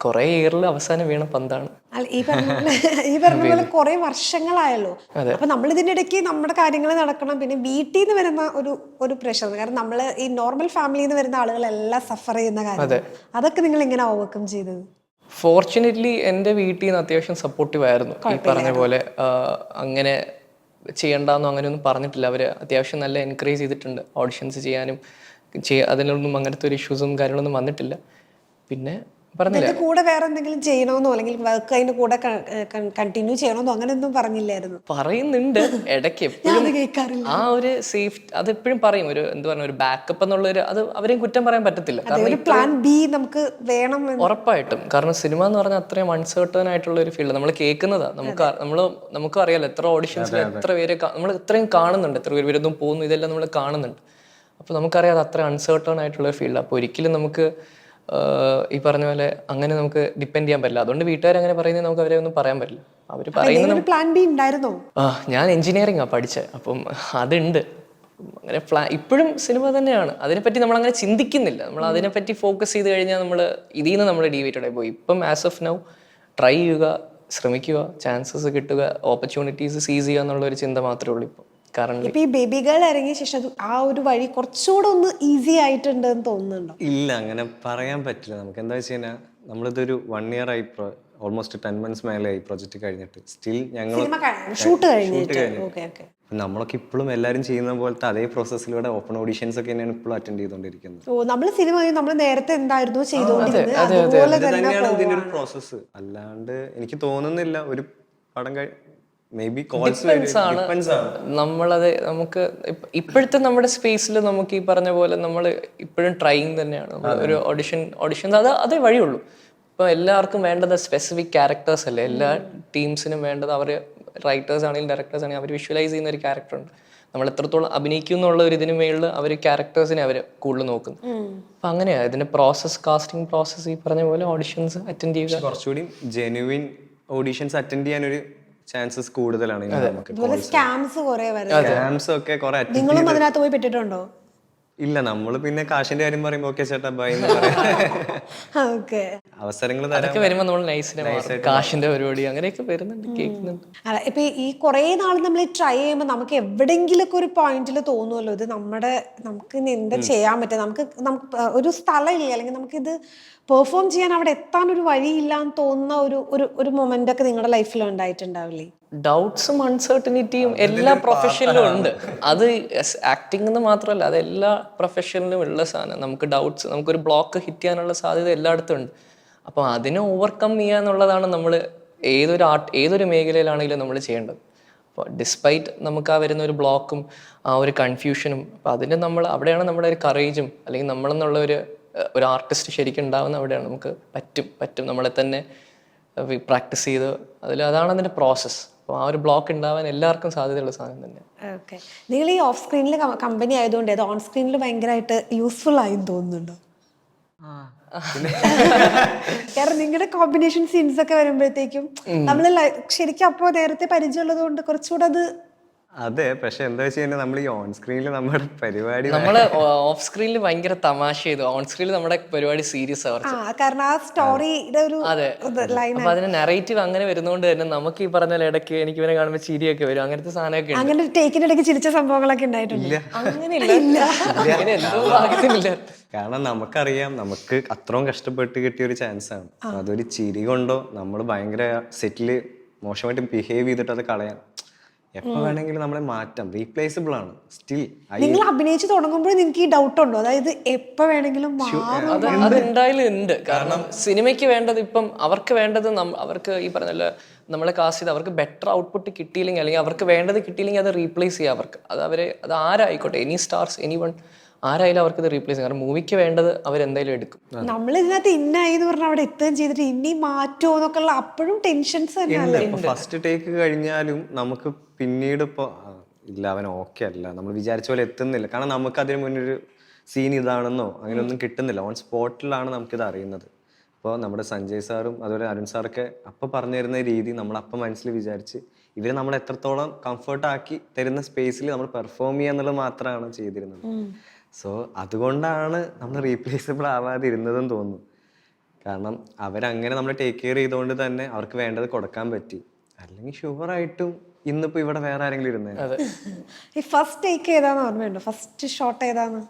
കുറെ ഇയറിൽ അവസാനം വീണ പന്താണ്. ഈ പറഞ്ഞ പോലെ കുറെ വർഷങ്ങളായല്ലോ. അപ്പൊ നമ്മൾ ഇതിന്റെ ഇടയ്ക്ക് നമ്മുടെ കാര്യങ്ങൾ നടക്കണം, പിന്നെ വീട്ടിൽ നിന്ന് വരുന്ന ഒരു പ്രഷർ. കാരണം നമ്മള് ഈ നോർമൽ ഫാമിലിയിൽ നിന്ന് വരുന്ന ആളുകളെല്ലാം സഫർ ചെയ്യുന്ന കാര്യം, അതൊക്കെ നിങ്ങൾ എങ്ങനെ ഓവർകം ചെയ്തത്? ഫോർച്ചുനേറ്റ്ലി എൻ്റെ വീട്ടിൽ നിന്ന് അത്യാവശ്യം സപ്പോർട്ടീവ് ആയിരുന്നു. ഈ പറഞ്ഞ പോലെ അങ്ങനെ ചെയ്യണ്ടെന്നോ അങ്ങനെയൊന്നും പറഞ്ഞിട്ടില്ല. അവർ അത്യാവശ്യം നല്ല എൻകറേജ് ചെയ്തിട്ടുണ്ട് ഓഡിഷൻസ് ചെയ്യാനും. അതിനൊന്നും അങ്ങനത്തെ ഒരു ഇഷ്യൂസും കാര്യങ്ങളൊന്നും വന്നിട്ടില്ല. പിന്നെ പറഞ്ഞില്ല കൂടെ വേറെ എന്തെങ്കിലും ചെയ്യണമെന്നോ അല്ലെങ്കിൽ വർക്ക് അതിന്റെ കൂടെ കണ്ടിന്യൂ ചെയ്യണമെന്നോ അങ്ങനെയൊന്നും പറഞ്ഞില്ലായിരുന്നു? പറയുന്നുണ്ട് ഇടയ്ക്ക് എപ്പോഴും. ആ ഒരു സേഫ്റ്റി അതെപ്പോഴും പറയും, ഒരു എന്താ പറയുക, ഒരു ബാക്കപ്പ് എന്നുള്ളൊരു, അത് അവരെയും കുറ്റം പറയാൻ പറ്റത്തില്ല. കാരണം പ്ലാൻ ബി നമുക്ക് വേണം ഉറപ്പായിട്ടും. കാരണം സിനിമ എന്ന് പറഞ്ഞാൽ അത്രയും അൺസർട്ടൺ ആയിട്ടുള്ള ഒരു ഫീൽഡ്. നമ്മൾ കേൾക്കുന്നതാ, നമുക്കും അറിയാലോ എത്ര ഓഡിഷൻസിൽ എത്ര പേര് നമ്മൾ ഇത്രയും കാണുന്നുണ്ട്, എത്ര പേര് വരുന്നതും പോകുന്നു, ഇതെല്ലാം നമ്മൾ കാണുന്നുണ്ട്. അപ്പോൾ നമുക്കറിയാം അത്ര അൺസർട്ടൺ ആയിട്ടുള്ള ഫീൽഡ്. അപ്പോൾ ഒരിക്കലും നമുക്ക് ഈ പറഞ്ഞ പോലെ അങ്ങനെ നമുക്ക് ഡിപ്പെൻഡ് ചെയ്യാൻ പറ്റില്ല. അതുകൊണ്ട് വീട്ടുകാർ അങ്ങനെ പറയുന്നത് നമുക്ക് അവരെ ഒന്നും പറയാൻ പറ്റില്ല. അവർ പറയുന്നത് പ്ലാൻ ബി ഉണ്ടായിരുന്നോ? ഞാൻ എഞ്ചിനീയറിംഗ് പഠിച്ചത്, അപ്പം അതുണ്ട്. അങ്ങനെ ഇപ്പോഴും സിനിമ തന്നെയാണ്. അതിനെപ്പറ്റി നമ്മൾ അങ്ങനെ ചിന്തിക്കുന്നില്ല. നമ്മൾ അതിനെപ്പറ്റി ഫോക്കസ് ചെയ്ത് കഴിഞ്ഞാൽ നമ്മൾ ഇതിൽ നിന്ന് നമ്മൾ ഡീവിയേറ്റഡ് ആയി പോയി. ഇപ്പം ആസ് ഓഫ് നൗ ട്രൈ ചെയ്യുക, ശ്രമിക്കുക, ചാൻസസ് കിട്ടുക, ഓപ്പർച്യൂണിറ്റീസ് സീസ് ചെയ്യുക എന്നുള്ള ഒരു ചിന്ത മാത്രമേ ഉള്ളൂ ഇപ്പം. കാരണം ഇപ്പൊ ഈ ബേബി ഗേൾ ഇറങ്ങിയ ശേഷം ആ ഒരു വഴി കുറച്ചുകൂടെ ഒന്ന് ഈസി ആയിട്ടുണ്ട് എന്ന് തോന്നുന്നുണ്ടോ? ഇല്ല, അങ്ങനെ പറയാൻ പറ്റില്ല. നമുക്ക് എന്താ വെച്ച് കഴിഞ്ഞാൽ നമ്മളിതൊരു 1 year ആയി, ഓൾമോസ്റ്റ് 10 months മേലെയായി പ്രൊജക്ട് കഴിഞ്ഞിട്ട്. സ്റ്റിൽ ഞങ്ങൾ ഷൂട്ട് കഴിഞ്ഞിട്ട് നമ്മളൊക്കെ ഇപ്പോഴും എല്ലാവരും ചെയ്യുന്ന പോലത്തെ അതേ പ്രോസസ്സിലൂടെ ഓപ്പൺ ഓഡീഷൻസ് ഒക്കെ തന്നെയാണ് ഇപ്പോഴും അറ്റൻഡ് ചെയ്തുകൊണ്ടിരിക്കുന്നത്. ഓ, നമ്മള് സിനിമ നമ്മൾ നേരത്തെ എന്തായിരുന്നു ചെയ്തുകൊണ്ടിരുന്നത് അതുപോലെ തന്നെയാണ് ഇതിന്റെ ഒരു പ്രോസസ്സ്. അല്ലാണ്ട് എനിക്ക് തോന്നുന്നില്ല ഒരു പടം നമ്മളത് നമുക്ക് ഇപ്പോഴത്തെ നമ്മുടെ സ്പേസിൽ നമുക്ക് ഈ പറഞ്ഞ പോലെ നമ്മൾ ഇപ്പോഴും ട്രൈയിങ് തന്നെയാണ്. ഒരു ഓഡിഷൻ അതേ വഴിയുള്ളൂ. ഇപ്പൊ എല്ലാവർക്കും വേണ്ടത് സ്പെസിഫിക് ക്യാരക്ടേഴ്സ് അല്ലേ. എല്ലാ ടീംസിനും വേണ്ടത് അവർ റൈറ്റേഴ്സ് ആണെങ്കിലും ഡയറക്ടേഴ്സ് ആണെങ്കിലും അവർ വിഷ്വലൈസ് ചെയ്യുന്ന ഒരു ക്യാരക്ടർ ഉണ്ട്. നമ്മൾ എത്രത്തോളം അഭിനയിക്കും എന്നുള്ള ഒരു ഇതിന് മേളിൽ അവർ ക്യാരക്ടേഴ്സിനെ അവർ കൂടുതൽ നോക്കുന്നു. അപ്പൊ അങ്ങനെയാ ഇതിന്റെ പ്രോസസ്, കാസ്റ്റിംഗ് പ്രോസസ് ഈ പറഞ്ഞ പോലെ ഓഡിഷൻസ് അറ്റൻഡ് ചെയ്യുക. കുറച്ചുകൂടി ജെന്യുവിൻ ഓഡീഷൻസ് അറ്റൻഡ് ചെയ്യാൻ ഒരു ചാൻസസ് കൂടുതലാണ്. സ്കാംസ് ഒക്കെ കുറെ നിങ്ങളും അതിനകത്ത് പോയി പെട്ടിട്ടുണ്ടോ? ഇല്ല, നമ്മള് പിന്നെ കാശിന്റെ കാര്യം പറയുമ്പോ ഓക്കെ ചേട്ടാ ബൈ അവസരങ്ങൾ അതൊക്കെ വരുമ്പോ നമ്മൾ കാശിന്റെ പരിപാടി അങ്ങനെയൊക്കെ വരുന്നുണ്ട്, കേൾക്കുന്നുണ്ട്. ഇപ്പൊ ഈ കുറെ നാൾ നമ്മൾ ട്രൈ ചെയ്യുമ്പോൾ നമുക്ക് എവിടെയെങ്കിലൊക്കെ ഒരു പോയിന്റിൽ തോന്നുമല്ലോ ഇത് നമുക്ക് ഇനി എന്താ ചെയ്യാൻ പറ്റുക, നമുക്ക് ഒരു സ്ഥലമില്ല, അല്ലെങ്കിൽ നമുക്കിത് പെർഫോം ചെയ്യാൻ അവിടെ എത്താൻ ഒരു വഴിയില്ലാന്ന് തോന്നുന്ന ഒരു മൊമെന്റ് ഒക്കെ നിങ്ങളുടെ ലൈഫിൽ ഉണ്ടായിട്ടുണ്ടാവില്ലേ? ഡൗട്ട്സും അൺസർട്ടനിറ്റിയും എല്ലാ പ്രൊഫഷനിലും ഉണ്ട്. അത് ആക്ടിംഗ് എന്ന് മാത്രമല്ല, അത് എല്ലാ പ്രൊഫഷനിലും ഉള്ള സാധനം. നമുക്ക് ഡൗട്ട്സ്, നമുക്കൊരു ബ്ലോക്ക് ഹിറ്റ് ചെയ്യാനുള്ള സാധ്യത എല്ലായിടത്തും ഉണ്ട്. അപ്പോൾ അതിനെ ഓവർകം ചെയ്യുക എന്നുള്ളതാണ് നമ്മൾ ഏതൊരു മേഖലയിലാണെങ്കിലും നമ്മൾ ചെയ്യേണ്ടത്. അപ്പോൾ ഡിസ്പൈറ്റ് നമുക്ക് ആ വരുന്ന ഒരു ബ്ലോക്കും ആ ഒരു കൺഫ്യൂഷനും, അപ്പോൾ അതിന് അവിടെയാണ് നമ്മുടെ ഒരു കറേജും അല്ലെങ്കിൽ നമ്മളെന്നുള്ള ഒരു ആർട്ടിസ്റ്റ് ശരിക്കും ഉണ്ടാവുന്ന അവിടെയാണ്. നമുക്ക് പറ്റും നമ്മളെ തന്നെ പ്രാക്ടീസ് ചെയ്ത് അതാണ് അതിൻ്റെ പ്രോസസ്സ്. അപ്പോൾ ആ ഒരു ബ്ലോക്ക് ഉണ്ടാവാൻ എല്ലാവർക്കും സാധ്യതയുള്ള സാധനം തന്നെ. ഓക്കെ, നിങ്ങൾ ഈ ഓഫ് സ്ക്രീനിൽ കമ്പനി ആയതുകൊണ്ട് അത് ഓൺ സ്ക്രീനിൽ ഭയങ്കരമായിട്ട് യൂസ്ഫുൾ ആയി തോന്നുന്നുണ്ടോ? കാരണം നിങ്ങളുടെ കോമ്പിനേഷൻ സീൻസ് ഒക്കെ വരുമ്പോഴത്തേക്കും നമ്മൾ ശരിക്കും അപ്പോൾ നേരത്തെ പരിചയമുള്ളത് കൊണ്ട് കുറച്ചുകൂടെ അത്. അതെ, പക്ഷെ എന്താ വെച്ച് കഴിഞ്ഞാൽ നമ്മൾ ഈ ഓൺ സ്ക്രീനിൽ നമ്മുടെ പരിപാടി നമ്മള് ഓഫ് സ്ക്രീനിൽ ഭയങ്കര തമാശ ചെയ്തു, ഓൺ സ്ക്രീനിൽ നമ്മുടെ പരിപാടി സീരിയസ് ആവർത്തി. കാരണം ആ സ്റ്റോറിയുടെ ഒരു ലൈൻ, അപ്പൊ അതിന് നറേറ്റീവ് അങ്ങനെ വരുന്നോണ്ട് തന്നെ നമുക്ക് ഈ പറഞ്ഞ ഇടയ്ക്ക് എനിക്ക് ഇവനെ കാണുമ്പോൾ ചിരിയൊക്കെ വരും, അങ്ങനത്തെ സാധനമൊക്കെ. അങ്ങനെ ടേക്കിനിടയ്ക്ക് ചിരിച്ച സംഭവങ്ങളൊക്കെ ഉണ്ടായിട്ടുണ്ട്? അങ്ങനെയില്ല, എന്തോ ഭാഗ്യത്തിനില്ല. കാരണം നമുക്കറിയാം നമുക്ക് അത്രയും കഷ്ടപ്പെട്ട് കിട്ടിയ ഒരു ചാൻസ് ആണ്. അതൊരു ചിരി കൊണ്ടോ നമ്മൾ ഭയങ്കര സെറ്റില് മോശമായിട്ട് ബിഹേവ് ചെയ്തിട്ട് അത് കളയാം. എപ്പോ വേണമെങ്കിലും നമ്മളെ മാറ്റാം, റീപ്ലേസബിൾ ആണ്. സ്റ്റിൽ നിങ്ങൾ അഭിനയിച്ച് തുടങ്ങുമ്പോൾ നിങ്ങൾക്ക് ഈ ഡൗട്ട് ഉണ്ടോ, അതായത് എപ്പോ വേണമെങ്കിലും അത് എന്തായാലും ഉണ്ട്. കാരണം സിനിമയ്ക്ക് വേണ്ടത് ഇപ്പം അവർക്ക് വേണ്ടത് അവർക്ക് ഈ പറഞ്ഞല്ല നമ്മളെ കാസ്റ്റ് ചെയ്ത് അവർക്ക് ബെറ്റർ ഔട്ട്പുട്ട് കിട്ടിയില്ലെങ്കിൽ അല്ലെങ്കിൽ അവർക്ക് വേണ്ടത് കിട്ടിയില്ലെങ്കിൽ അത് റീപ്ലേസ് ചെയ്യാം അവർക്ക്. അത് ആരായിക്കോട്ടെ, എനി സ്റ്റാർസ് എനി വൺ ആരായാലും അവർക്ക് ഇത് റീപ്ലേസ് ചെയ്യാം. കാരണം മൂവിക്ക് വേണ്ടത് അവരെന്തായാലും എടുക്കും. നമ്മൾ ഇതിനകത്ത് ഇന്നായി എന്ന് പറഞ്ഞാൽ അവിടെ എത്തുകയും ചെയ്തിട്ട് ഇനി മാറ്റോ എന്നൊക്കെ ഉള്ള അപ്പോഴും ടെൻഷൻസ് തന്നെയല്ലേ. ഫസ്റ്റ് ടേക്ക് കഴിഞ്ഞാലും നമുക്ക് പിന്നീട് ഇപ്പോൾ ഇല്ല അവൻ ഓക്കെ അല്ല, നമ്മൾ വിചാരിച്ച പോലെ എത്തുന്നില്ല. കാരണം നമുക്ക് അതിന് മുന്നൊരു സീൻ ഇതാണെന്നോ അങ്ങനെയൊന്നും കിട്ടുന്നില്ല. ഓൺ സ്പോട്ടിലാണ് നമുക്കിത് അറിയുന്നത്. അപ്പോൾ നമ്മുടെ സഞ്ജയ് സാറും അതുപോലെ അരുൺ സാറൊക്കെ അപ്പം പറഞ്ഞു തരുന്ന രീതി നമ്മളപ്പം മനസ്സിൽ വിചാരിച്ച് ഇവരെ നമ്മൾ എത്രത്തോളം കംഫർട്ടാക്കി തരുന്ന സ്പേസിൽ നമ്മൾ പെർഫോം ചെയ്യുക എന്നുള്ളത് മാത്രമാണ് ചെയ്തിരുന്നത്. സോ അതുകൊണ്ടാണ് നമ്മൾ റീപ്ലേസബിൾ ആവാതിരുന്നതെന്ന് തോന്നുന്നു. കാരണം അവരങ്ങനെ നമ്മൾ ടേക്ക് കെയർ ചെയ്തുകൊണ്ട് തന്നെ അവർക്ക് വേണ്ടത് കൊടുക്കാൻ പറ്റി. അല്ലെങ്കിൽ ഷുവറായിട്ടും ഇന്നിപ്പോ ഇവിടെ വേറെ ആരെങ്കിലും ഇരുന്നേ. ഈ ഫസ്റ്റ് ടേക്ക് ഏതാന്ന് ഓർമ്മയുണ്ടോ? ഫസ്റ്റ് ഷോട്ട് ഏതാന്ന്?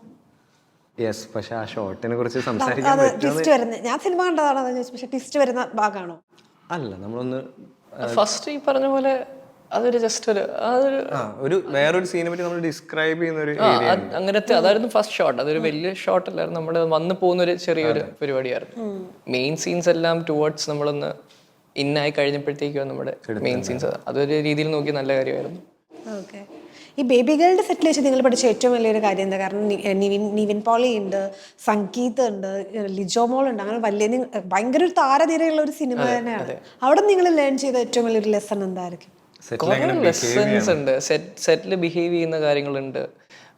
യെസ്, പക്ഷെ ആ ഷോട്ടിനെ കുറിച്ച് സംസാരിക്കാൻ ഞാൻ സിനിമ കണ്ടതാണോ പക്ഷെ ട്വിസ്റ്റ് വരുന്ന ഭാഗമാണോ? അല്ല, നമ്മളൊന്ന് ഫസ്റ്റ് ഈ പറഞ്ഞ പോലെ അതൊരു ജസ്റ്റ് ഒരു വേറൊരു സീനെ പറ്റി നമ്മൾ ഡിസ്ക്രൈബ് ചെയ്യുന്ന ഒരു അങ്ങനത്തെ അതായിരുന്നു ഫസ്റ്റ് ഷോട്ട്. അതൊരു വലിയ ഷോട്ട് അല്ലായിരുന്നു, നമ്മൾ വന്നു പോകുന്ന ഒരു ചെറിയൊരു പരിപാടിയായിരുന്നു. മെയിൻ സീൻസ് എല്ലാം ടുവേർഡ്സ് നമ്മളൊന്ന് ഇന്നായി കഴിഞ്ഞപ്പോഴത്തേക്കും നമ്മുടെ മെയിൻ സീൻസ് അതൊരു രീതിയിൽ നോക്കി നല്ല കാര്യമായിരുന്നു. ഓക്കെ, ഈ ബേബി ഗേളിന്റെ സെറ്റിൽ വെച്ച് നിങ്ങൾ പഠിച്ച ഏറ്റവും വലിയൊരു കാര്യം എന്താ? കാരണം നിവിൻ പോളി ഉണ്ട്, സംഗീത് ഉണ്ട്, ലിജോ മോൾ ഉണ്ട്, അങ്ങനെ വലിയ ഭയങ്കര ഒരു താരനിരയുള്ള ഒരു സിനിമ തന്നെയാണ്. അവിടെ നിങ്ങൾ ലേൺ ചെയ്ത ഏറ്റവും വലിയൊരു ലെസൺ എന്തായിരിക്കും? ലെസൺസ് ഉണ്ട്, സെറ്റിൽ ബിഹേവ് ചെയ്യുന്ന കാര്യങ്ങളുണ്ട്.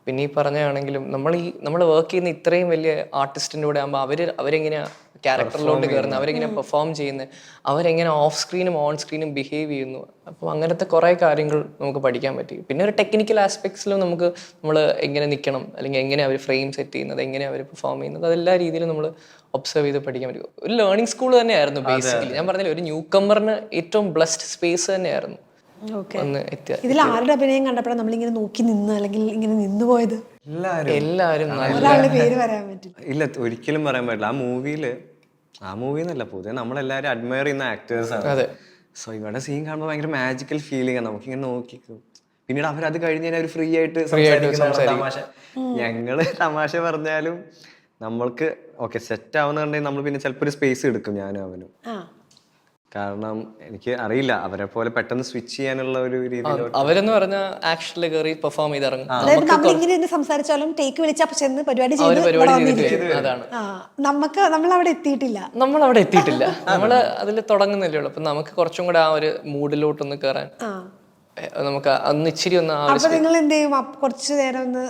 പിന്നെ ഈ പറഞ്ഞാണെങ്കിലും നമ്മൾ വർക്ക് ചെയ്യുന്ന ഇത്രയും വലിയ ആർട്ടിസ്റ്റിൻ്റെ കൂടെ ആകുമ്പോൾ അവരെങ്ങനെയാ ക്യാരക്ടറിലോട്ട് കയറുന്നത്, അവരെങ്ങനെ പെർഫോം ചെയ്യുന്നത്, അവരെങ്ങനെ ഓഫ് സ്ക്രീനും ഓൺ സ്ക്രീനും ബിഹേവ് ചെയ്യുന്നു. അപ്പോൾ അങ്ങനത്തെ കുറേ കാര്യങ്ങൾ നമുക്ക് പഠിക്കാൻ പറ്റി. പിന്നെ ഒരു ടെക്നിക്കൽ ആസ്പെക്ട്സിലും നമ്മൾ എങ്ങനെ നിൽക്കണം, അല്ലെങ്കിൽ എങ്ങനെ അവർ ഫ്രെയിം സെറ്റ് ചെയ്യുന്നത്, എങ്ങനെ അവർ പെർഫോം ചെയ്യുന്നത്, അതെല്ലാ രീതിയിലും നമ്മൾ ഒബ്സർവ് ചെയ്ത് പഠിക്കാൻ പറ്റും. ഒരു ലേണിംഗ് സ്കൂൾ തന്നെയായിരുന്നു ബേസിക്കലി. ഞാൻ പറഞ്ഞില്ല, ഒരു ന്യൂ കമ്മറിന് ഏറ്റവും ബ്ലെസ്ഡ് സ്പേസ് തന്നെയായിരുന്നു. ഓക്കെ. ഒന്ന് എത്തിയ ഇതിൽ ആരുടെ അഭിനയം കണ്ടപ്പോഴാണ് നമ്മളിങ്ങനെ നോക്കി നിന്ന് അല്ലെങ്കിൽ ഇങ്ങനെ നിന്ന് പോയത്? എല്ലാവരും ഒരാളുടെ പേര് പറയാൻ പറ്റില്ല. ഇല്ല, ഒരിക്കലും പറയാൻ പറ്റില്ല. ആ മൂവിന്നല്ല, പൊതുവെ നമ്മളെല്ലാരും അഡ്മയർ ചെയ്യുന്ന ആക്ടേഴ്സ് ആണ്. സോ ഇവിടെ സീൻ കാണുമ്പോൾ ഭയങ്കര മാജിക്കൽ ഫീലിംഗ് ആണ്. നമുക്കിങ്ങനെ നോക്കിക്കും. പിന്നീട് അവരത് കഴിഞ്ഞ് കഴിഞ്ഞാൽ ഫ്രീ ആയിട്ട് തമാശ, ഞങ്ങള് തമാശ പറഞ്ഞാലും നമ്മൾക്ക് ഓക്കെ സെറ്റ് ആവുന്നുണ്ടെങ്കിൽ നമ്മൾ പിന്നെ ചിലപ്പോൾ ഒരു സ്പേസ് എടുക്കും ഞാനും അവനും. കാരണം എനിക്ക് അറിയില്ല അവരെ പോലെ പെട്ടെന്ന് സ്വിച്ച് ചെയ്യാനുള്ള ഒരു രീതിയിൽ. അവരെന്ന് പറഞ്ഞാൽ ആക്ഷനിൽ കയറി പെർഫോം ചെയ്തിറങ്ങും. അതായത് നമ്മളിങ്ങനെ സംസാരിച്ചാലും ടേക്ക് വിളിച്ചാൽ ചെന്ന് പരിപാടി അതാണ്. നമ്മൾ അവിടെ എത്തിയിട്ടില്ല. നമ്മള് അതിൽ തുടങ്ങുന്നില്ലേ ഉള്ളൂ. അപ്പൊ നമുക്ക് കുറച്ചും കൂടെ ആ ഒരു മൂഡിലോട്ടൊന്ന് കയറാൻ നമുക്ക് അന്ന് ഇച്ചിരി ഒന്ന് നിങ്ങൾ എന്ത് ചെയ്യും? കുറച്ചു നേരം ഒന്ന്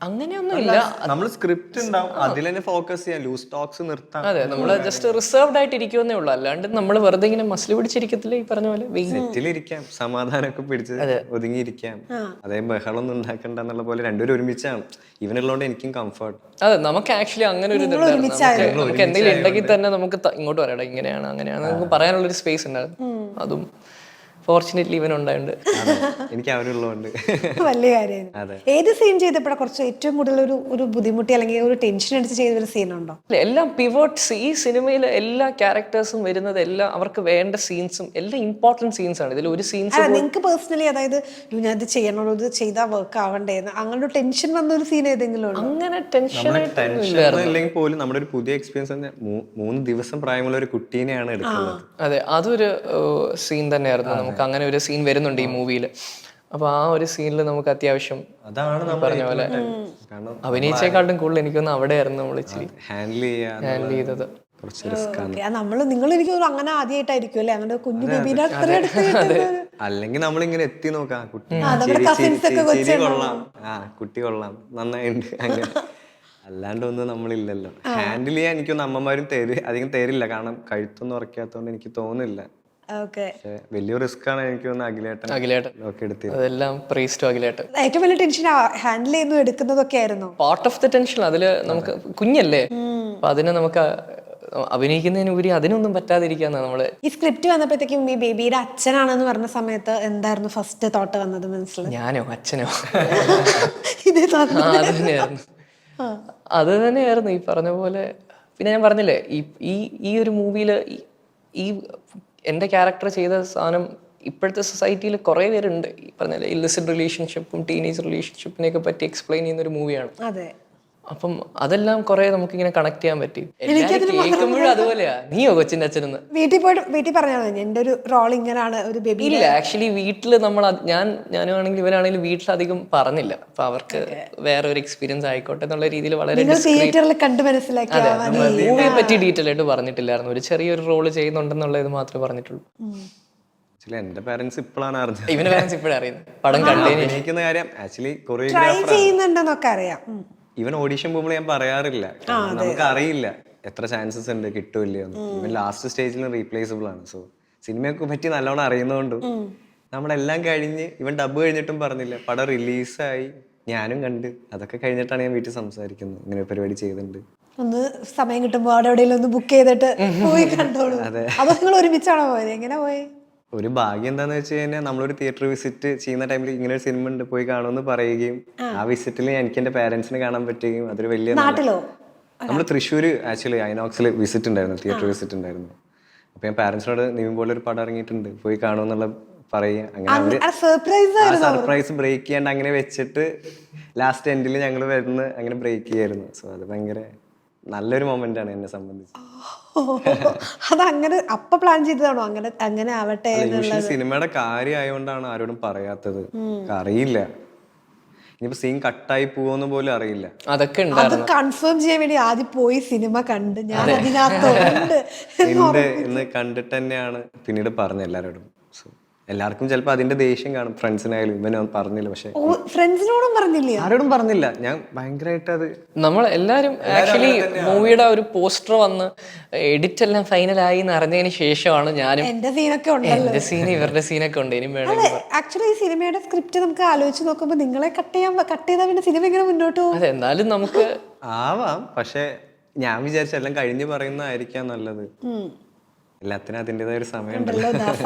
അങ്ങനെയൊന്നും ഇല്ല. നമ്മൾ സ്ക്രിപ്റ്റ് ഉണ്ടാവും, അതിൽ തന്നെ ഫോക്കസ് ചെയ്യാം, ലൂസ് ടോക്സ് നിർത്താം. അതെ, നമ്മള് ജസ്റ്റ് റിസർവ്ഡ് ആയിട്ട് ഇരിക്കുമെന്നേ ഉള്ളൂ. അല്ലാണ്ട് നമ്മൾ വെറുതെ ഇങ്ങനെ മസിൽ പിടിച്ചിരിക്കത്തില്ല. ഈ പറഞ്ഞ പോലെ സെറ്റിലിരിക്കാം, സമാധാനമൊക്കെ പിടിച്ച് ഒതുങ്ങിയിരിക്കാം. അതേ ബഹളൊന്നും ഉണ്ടാക്കണ്ട എന്നുള്ള പോലെ രണ്ടുപേരും ഒരുമിച്ചാണ്. ഇവനുള്ളതുകൊണ്ട് എനിക്കും കംഫർട്ട്. അതെ, നമുക്ക് ആക്ച്വലി അങ്ങനെ ഒരു നമുക്ക് എന്തെങ്കിലും ഉണ്ടെങ്കിൽ തന്നെ നമുക്ക് ഇങ്ങോട്ട് പറയണം, ഇങ്ങനെയാണ് അങ്ങനെയാണ് നമുക്ക് പറയാനുള്ളൊരു സ്പേസ് ഉണ്ടായിരുന്നു. അതും ഫോർച്ചുനേറ്റ്ലി ഇവൻ ഉണ്ടായിട്ടുണ്ട്. എനിക്ക് അവനുള്ളതുകൊണ്ട് വലിയ കാര്യമാണ്. ഏത് സീൻ ചെയ്തപ്പോഴാണ് കുറച്ച് ഏറ്റവും കൂടുതൽ ഒരു ബുദ്ധിമുട്ടി അല്ലെങ്കിൽ ഒരു ടെൻഷൻ അടിച്ച് ചെയ്ത ഒരു സീനുണ്ടോ? എല്ലാം പിവോട്ട്സ്. ഈ സിനിമയിലെ എല്ലാ ക്യാരക്ടേഴ്സും വരുന്നത് എല്ലാം അവർക്ക് വേണ്ട സീൻസും എല്ലാം ഇമ്പോർട്ടന്റ് സീൻസ് ആണ്. ഇതിൽ ഒരു സീൻസ് നിങ്ങൾക്ക് പേഴ്സണലി അതായത് ഞാൻ ഇത് ചെയ്യണോ, ഇത് ചെയ്താൽ വർക്ക് ആവണ്ടേന്ന് അങ്ങനെ ഒരു ടെൻഷൻ വന്ന ഒരു സീൻ ഏതെങ്കിലും ഉണ്ടോ? അങ്ങനെ ടെൻഷൻ ഇല്ലെങ്കിൽ പോലും നമ്മുടെ ഒരു പുതിയ എക്സ്പീരിയൻസ് 3 ദിവസം പ്രായമുള്ള ഒരു കുട്ടീനെയാണ് എടുക്കുന്നത്. അതെ, അതൊരു സീൻ തന്നെയായിരുന്നു. നമുക്ക് അങ്ങനെ ഒരു സീൻ വരുന്നുണ്ട് ഈ മൂവിയിൽ. അപ്പൊ ആ ഒരു സീനിൽ നമുക്ക് അത്യാവശ്യം പറഞ്ഞ പോലെ അഭിനയിച്ചേക്കാട്ടും കൂടുതൽ എനിക്കൊന്ന് അവിടെയായിരുന്നു നമ്മൾ ഇച്ചിരി ഹാൻഡിൽ ചെയ്തത്. നിങ്ങൾ എനിക്ക് അങ്ങനെ ആദ്യമായിട്ടായിരിക്കും അല്ലെ അങ്ങനെ കുഞ്ഞു ബേബീനെ അല്ലെങ്കിൽ നമ്മളിങ്ങനെ എത്തി നോക്കാം, കുട്ടി കൊള്ളാം നന്നായിട്ടുണ്ട് അങ്ങനെ. അല്ലാണ്ടൊന്നും നമ്മളില്ലല്ലോ. ഹാൻഡിൽ ചെയ്യാൻ എനിക്കൊന്നും അമ്മമാരും അധികം തരില്ല. കാരണം കഴുത്തൊന്നും ഉറക്കാത്തോണ്ട് എനിക്ക് തോന്നില്ല. വലിയ റിസ്ക് ആണ് എനിക്ക് അതെല്ലാം ഏറ്റവും വലിയ ടെൻഷൻ ഹാൻഡിൽ ചെയ്യുന്നു എടുക്കുന്നതൊക്കെ ആയിരുന്നു പാർട്ട് ഓഫ് ദ ടെൻഷൻ. അതില് നമുക്ക് കുഞ്ഞല്ലേ, അപ്പൊ അതിനെ നമുക്ക് അഭിനയിക്കുന്നതിനുപരി അതിനൊന്നും പറ്റാതിരിക്കാന്ന് നമ്മള്. ഈ സ്ക്രിപ്റ്റ് വന്നപ്പോഴത്തേക്കും ഈ ബേബിയുടെ അച്ഛനാണെന്ന് പറഞ്ഞ സമയത്ത് എന്തായിരുന്നു ഫസ്റ്റ് തോട്ട് വന്നത് മനസ്സിൽ? ഞാനോ അച്ഛനോ? അത് തന്നെയായിരുന്നു ഈ പറഞ്ഞ പോലെ. പിന്നെ ഞാൻ പറഞ്ഞില്ലേ ഈ ഒരു മൂവിയില് ഈ എന്റെ ക്യാരക്ടർ ചെയ്ത സാധനം ഇപ്പോഴത്തെ സൊസൈറ്റിയിൽ കുറെ പേരുണ്ട്. ഈ പറഞ്ഞ ഇല്ലിസിറ്റ് റിലേഷൻഷിപ്പും ടീനേജ് റിലേഷൻഷിപ്പിനെയൊക്കെ പറ്റി എക്സ്പ്ലെയിൻ ചെയ്യുന്ന ഒരു മൂവിയാണ്. അപ്പം അതെല്ലാം കുറെ നമുക്ക് ഇങ്ങനെ കണക്ട് ചെയ്യാൻ പറ്റി. കേൾക്കുമ്പോഴും അതുപോലെയാ, നീയോ കൊച്ചിന്റെ അച്ഛനെന്ന് വീട്ടിൽ പറഞ്ഞാൽ എന്റെ ഒരു റോൾ ഇങ്ങനെയാണ് ഒരു ബേബി. ഇല്ല, ആക്ച്വലി വീട്ടില് ഞാനാണെങ്കിലും ഇവനാണെങ്കിലും വീട്ടിലധികം പറഞ്ഞില്ല. അപ്പൊ അവർക്ക് വേറെ ഒരു എക്സ്പീരിയൻസ് ആയിക്കോട്ടെ എന്നുള്ള രീതിയിൽ വളരെ മൂവിയെ പറ്റി ഡീറ്റെയിൽ ആയിട്ട് പറഞ്ഞിട്ടില്ലായിരുന്നു. ഒരു ചെറിയൊരു റോള് ചെയ്യുന്നുണ്ടെന്നുള്ളത് മാത്രമേ പറഞ്ഞിട്ടുള്ളൂ. എന്റെ പാരന്റ്സ് ഇപ്പോഴാണ് അറിഞ്ഞത്. ഇവന്റെ പാരന്റ്സ് ഇപ്പോഴാണ് അറിയുന്നത്. പടം കണ്ടു കാര്യം ആക്ച്വലി കൊറിയോഗ്രാഫർ ചെയ്യുന്നുണ്ടെന്നൊക്കെ അറിയാം. ഇവൻ ഓഡീഷൻ പോകുമ്പോൾ ഞാൻ പറയാറില്ല, നമുക്ക് അറിയില്ല എത്ര ചാൻസസ് ഉണ്ട് കിട്ടൂല്ലോ. ഇവൻ ലാസ്റ്റ് സ്റ്റേജിൽ റീപ്ലേസബിൾ ആണ്. സോ സിനിമയെ പറ്റി നല്ലോണം അറിയുന്നതുകൊണ്ടും നമ്മളെല്ലാം കഴിഞ്ഞ് ഇവൻ ഡബ് കഴിഞ്ഞിട്ടും പറഞ്ഞില്ല. പടം റിലീസായി, ഞാനും കണ്ട്, അതൊക്കെ കഴിഞ്ഞിട്ടാണ് ഞാൻ വീട്ടിൽ സംസാരിക്കുന്നത് ഇങ്ങനെ പരിപാടി ചെയ്തിട്ടുണ്ട്. ഒന്ന് സമയം കിട്ടുമ്പോൾ അവിടെ എവിടെയെങ്കിലും ഒന്ന് ബുക്ക് ചെയ്തിട്ട് പോയി കണ്ടോളൂ. അതോ നിങ്ങൾ ഒരുമിച്ചാണോ പോയത്? എങ്ങനെ പോയി? ഒരു ഭാഗ്യം എന്താന്ന് വെച്ച് കഴിഞ്ഞാൽ നമ്മളൊരു തിയേറ്റർ വിസിറ്റ് ചെയ്യുന്ന ടൈമിൽ ഇങ്ങനെ ഒരു സിനിമ ഉണ്ട് പോയി കാണുമെന്ന് പറയുകയും ആ വിസിറ്റിൽ എനിക്ക് എന്റെ പാരന്റ്സിനെ കാണാൻ പറ്റുകയും അതൊരു വലിയ. നമ്മൾ തൃശ്ശൂർ ആക്ച്വലി ഐനോക്സിൽ വിസിറ്റ് ഉണ്ടായിരുന്നു, തിയേറ്റർ വിസിറ്റ് ഉണ്ടായിരുന്നു. അപ്പൊ ഞാൻ പാരന്റ്സിനോട് നീയും പോലെ ഒരു പടം ഇറങ്ങിയിട്ടുണ്ട് പോയി കാണുമെന്നുള്ള പറയുക. അങ്ങനെ സർപ്രൈസ് ബ്രേക്ക് ചെയ്യാണ്ട് അങ്ങനെ വെച്ചിട്ട് ലാസ്റ്റ് എൻഡിൽ ഞങ്ങൾ വരുന്ന അങ്ങനെ ബ്രേക്ക് ചെയ്യായിരുന്നു. സോ അത് ഭയങ്കര നല്ലൊരു മൊമെന്റ് ആണ് എന്നെ സംബന്ധിച്ച്. അതങ്ങനെ അപ്പൊ പ്ലാൻ ചെയ്തതാണോ അങ്ങനെ ആവട്ടെ? സിനിമയുടെ കാര്യം ആയതുകൊണ്ടാണ് ആരോടും പറയാത്തത്. അറിയില്ല ഇനിയിപ്പോ സീൻ കട്ടായി പോവെന്ന് പോലും അറിയില്ല. അതൊക്കെ കൺഫേം ചെയ്യാൻ വേണ്ടി ആദ്യം പോയി സിനിമ കണ്ട് ഞാൻ എന്ന് കണ്ടിട്ട് തന്നെയാണ് പിന്നീട് പറഞ്ഞ എല്ലാരോടും. എല്ലാവർക്കും ചിലപ്പോൾ അതിന്റെ ദേഷ്യം കാണും, ഫ്രണ്ട്സിനായാലും. ഇവനൊന്നും പറഞ്ഞില്ല, പക്ഷെ ഫ്രണ്ട്സിനോടും പറഞ്ഞില്ല, ആരോടും പറഞ്ഞില്ല. ഞാൻ ഭയങ്കരമായിട്ട് അത് നമ്മൾ എല്ലാരും ആക്ച്വലി മൂവിയുടെ ഒരു പോസ്റ്റർ വന്ന് എഡിറ്റ് എല്ലാം ഫൈനലായി എന്ന് അറിഞ്ഞതിന് ശേഷമാണ് ഞാനും എന്റെ സീനൊക്കെ എന്റെ സീൻ ഇവരുടെ സീനൊക്കെ ഉണ്ട്. ഇനി ആക്ച്വലി ഈ സിനിമയുടെ സ്ക്രിപ്റ്റ് നമുക്ക് ആലോചിച്ച് നോക്കുമ്പോൾ നിങ്ങളെ കട്ട് ചെയ്താൽ പിന്നെ സിനിമ എങ്ങനെ മുന്നോട്ട് പോകും? അതെ, എന്നാലും നമുക്ക് ആവാം, പക്ഷെ ഞാൻ വിചാരിച്ച എല്ലാം കഴിഞ്ഞ് പറയുന്നതായിരിക്കാം നല്ലത്. എല്ലാത്തിനും അതിൻ്റെതായ ഒരു സമയമുണ്ട്. ഉണ്ടല്ലോ ദാസ.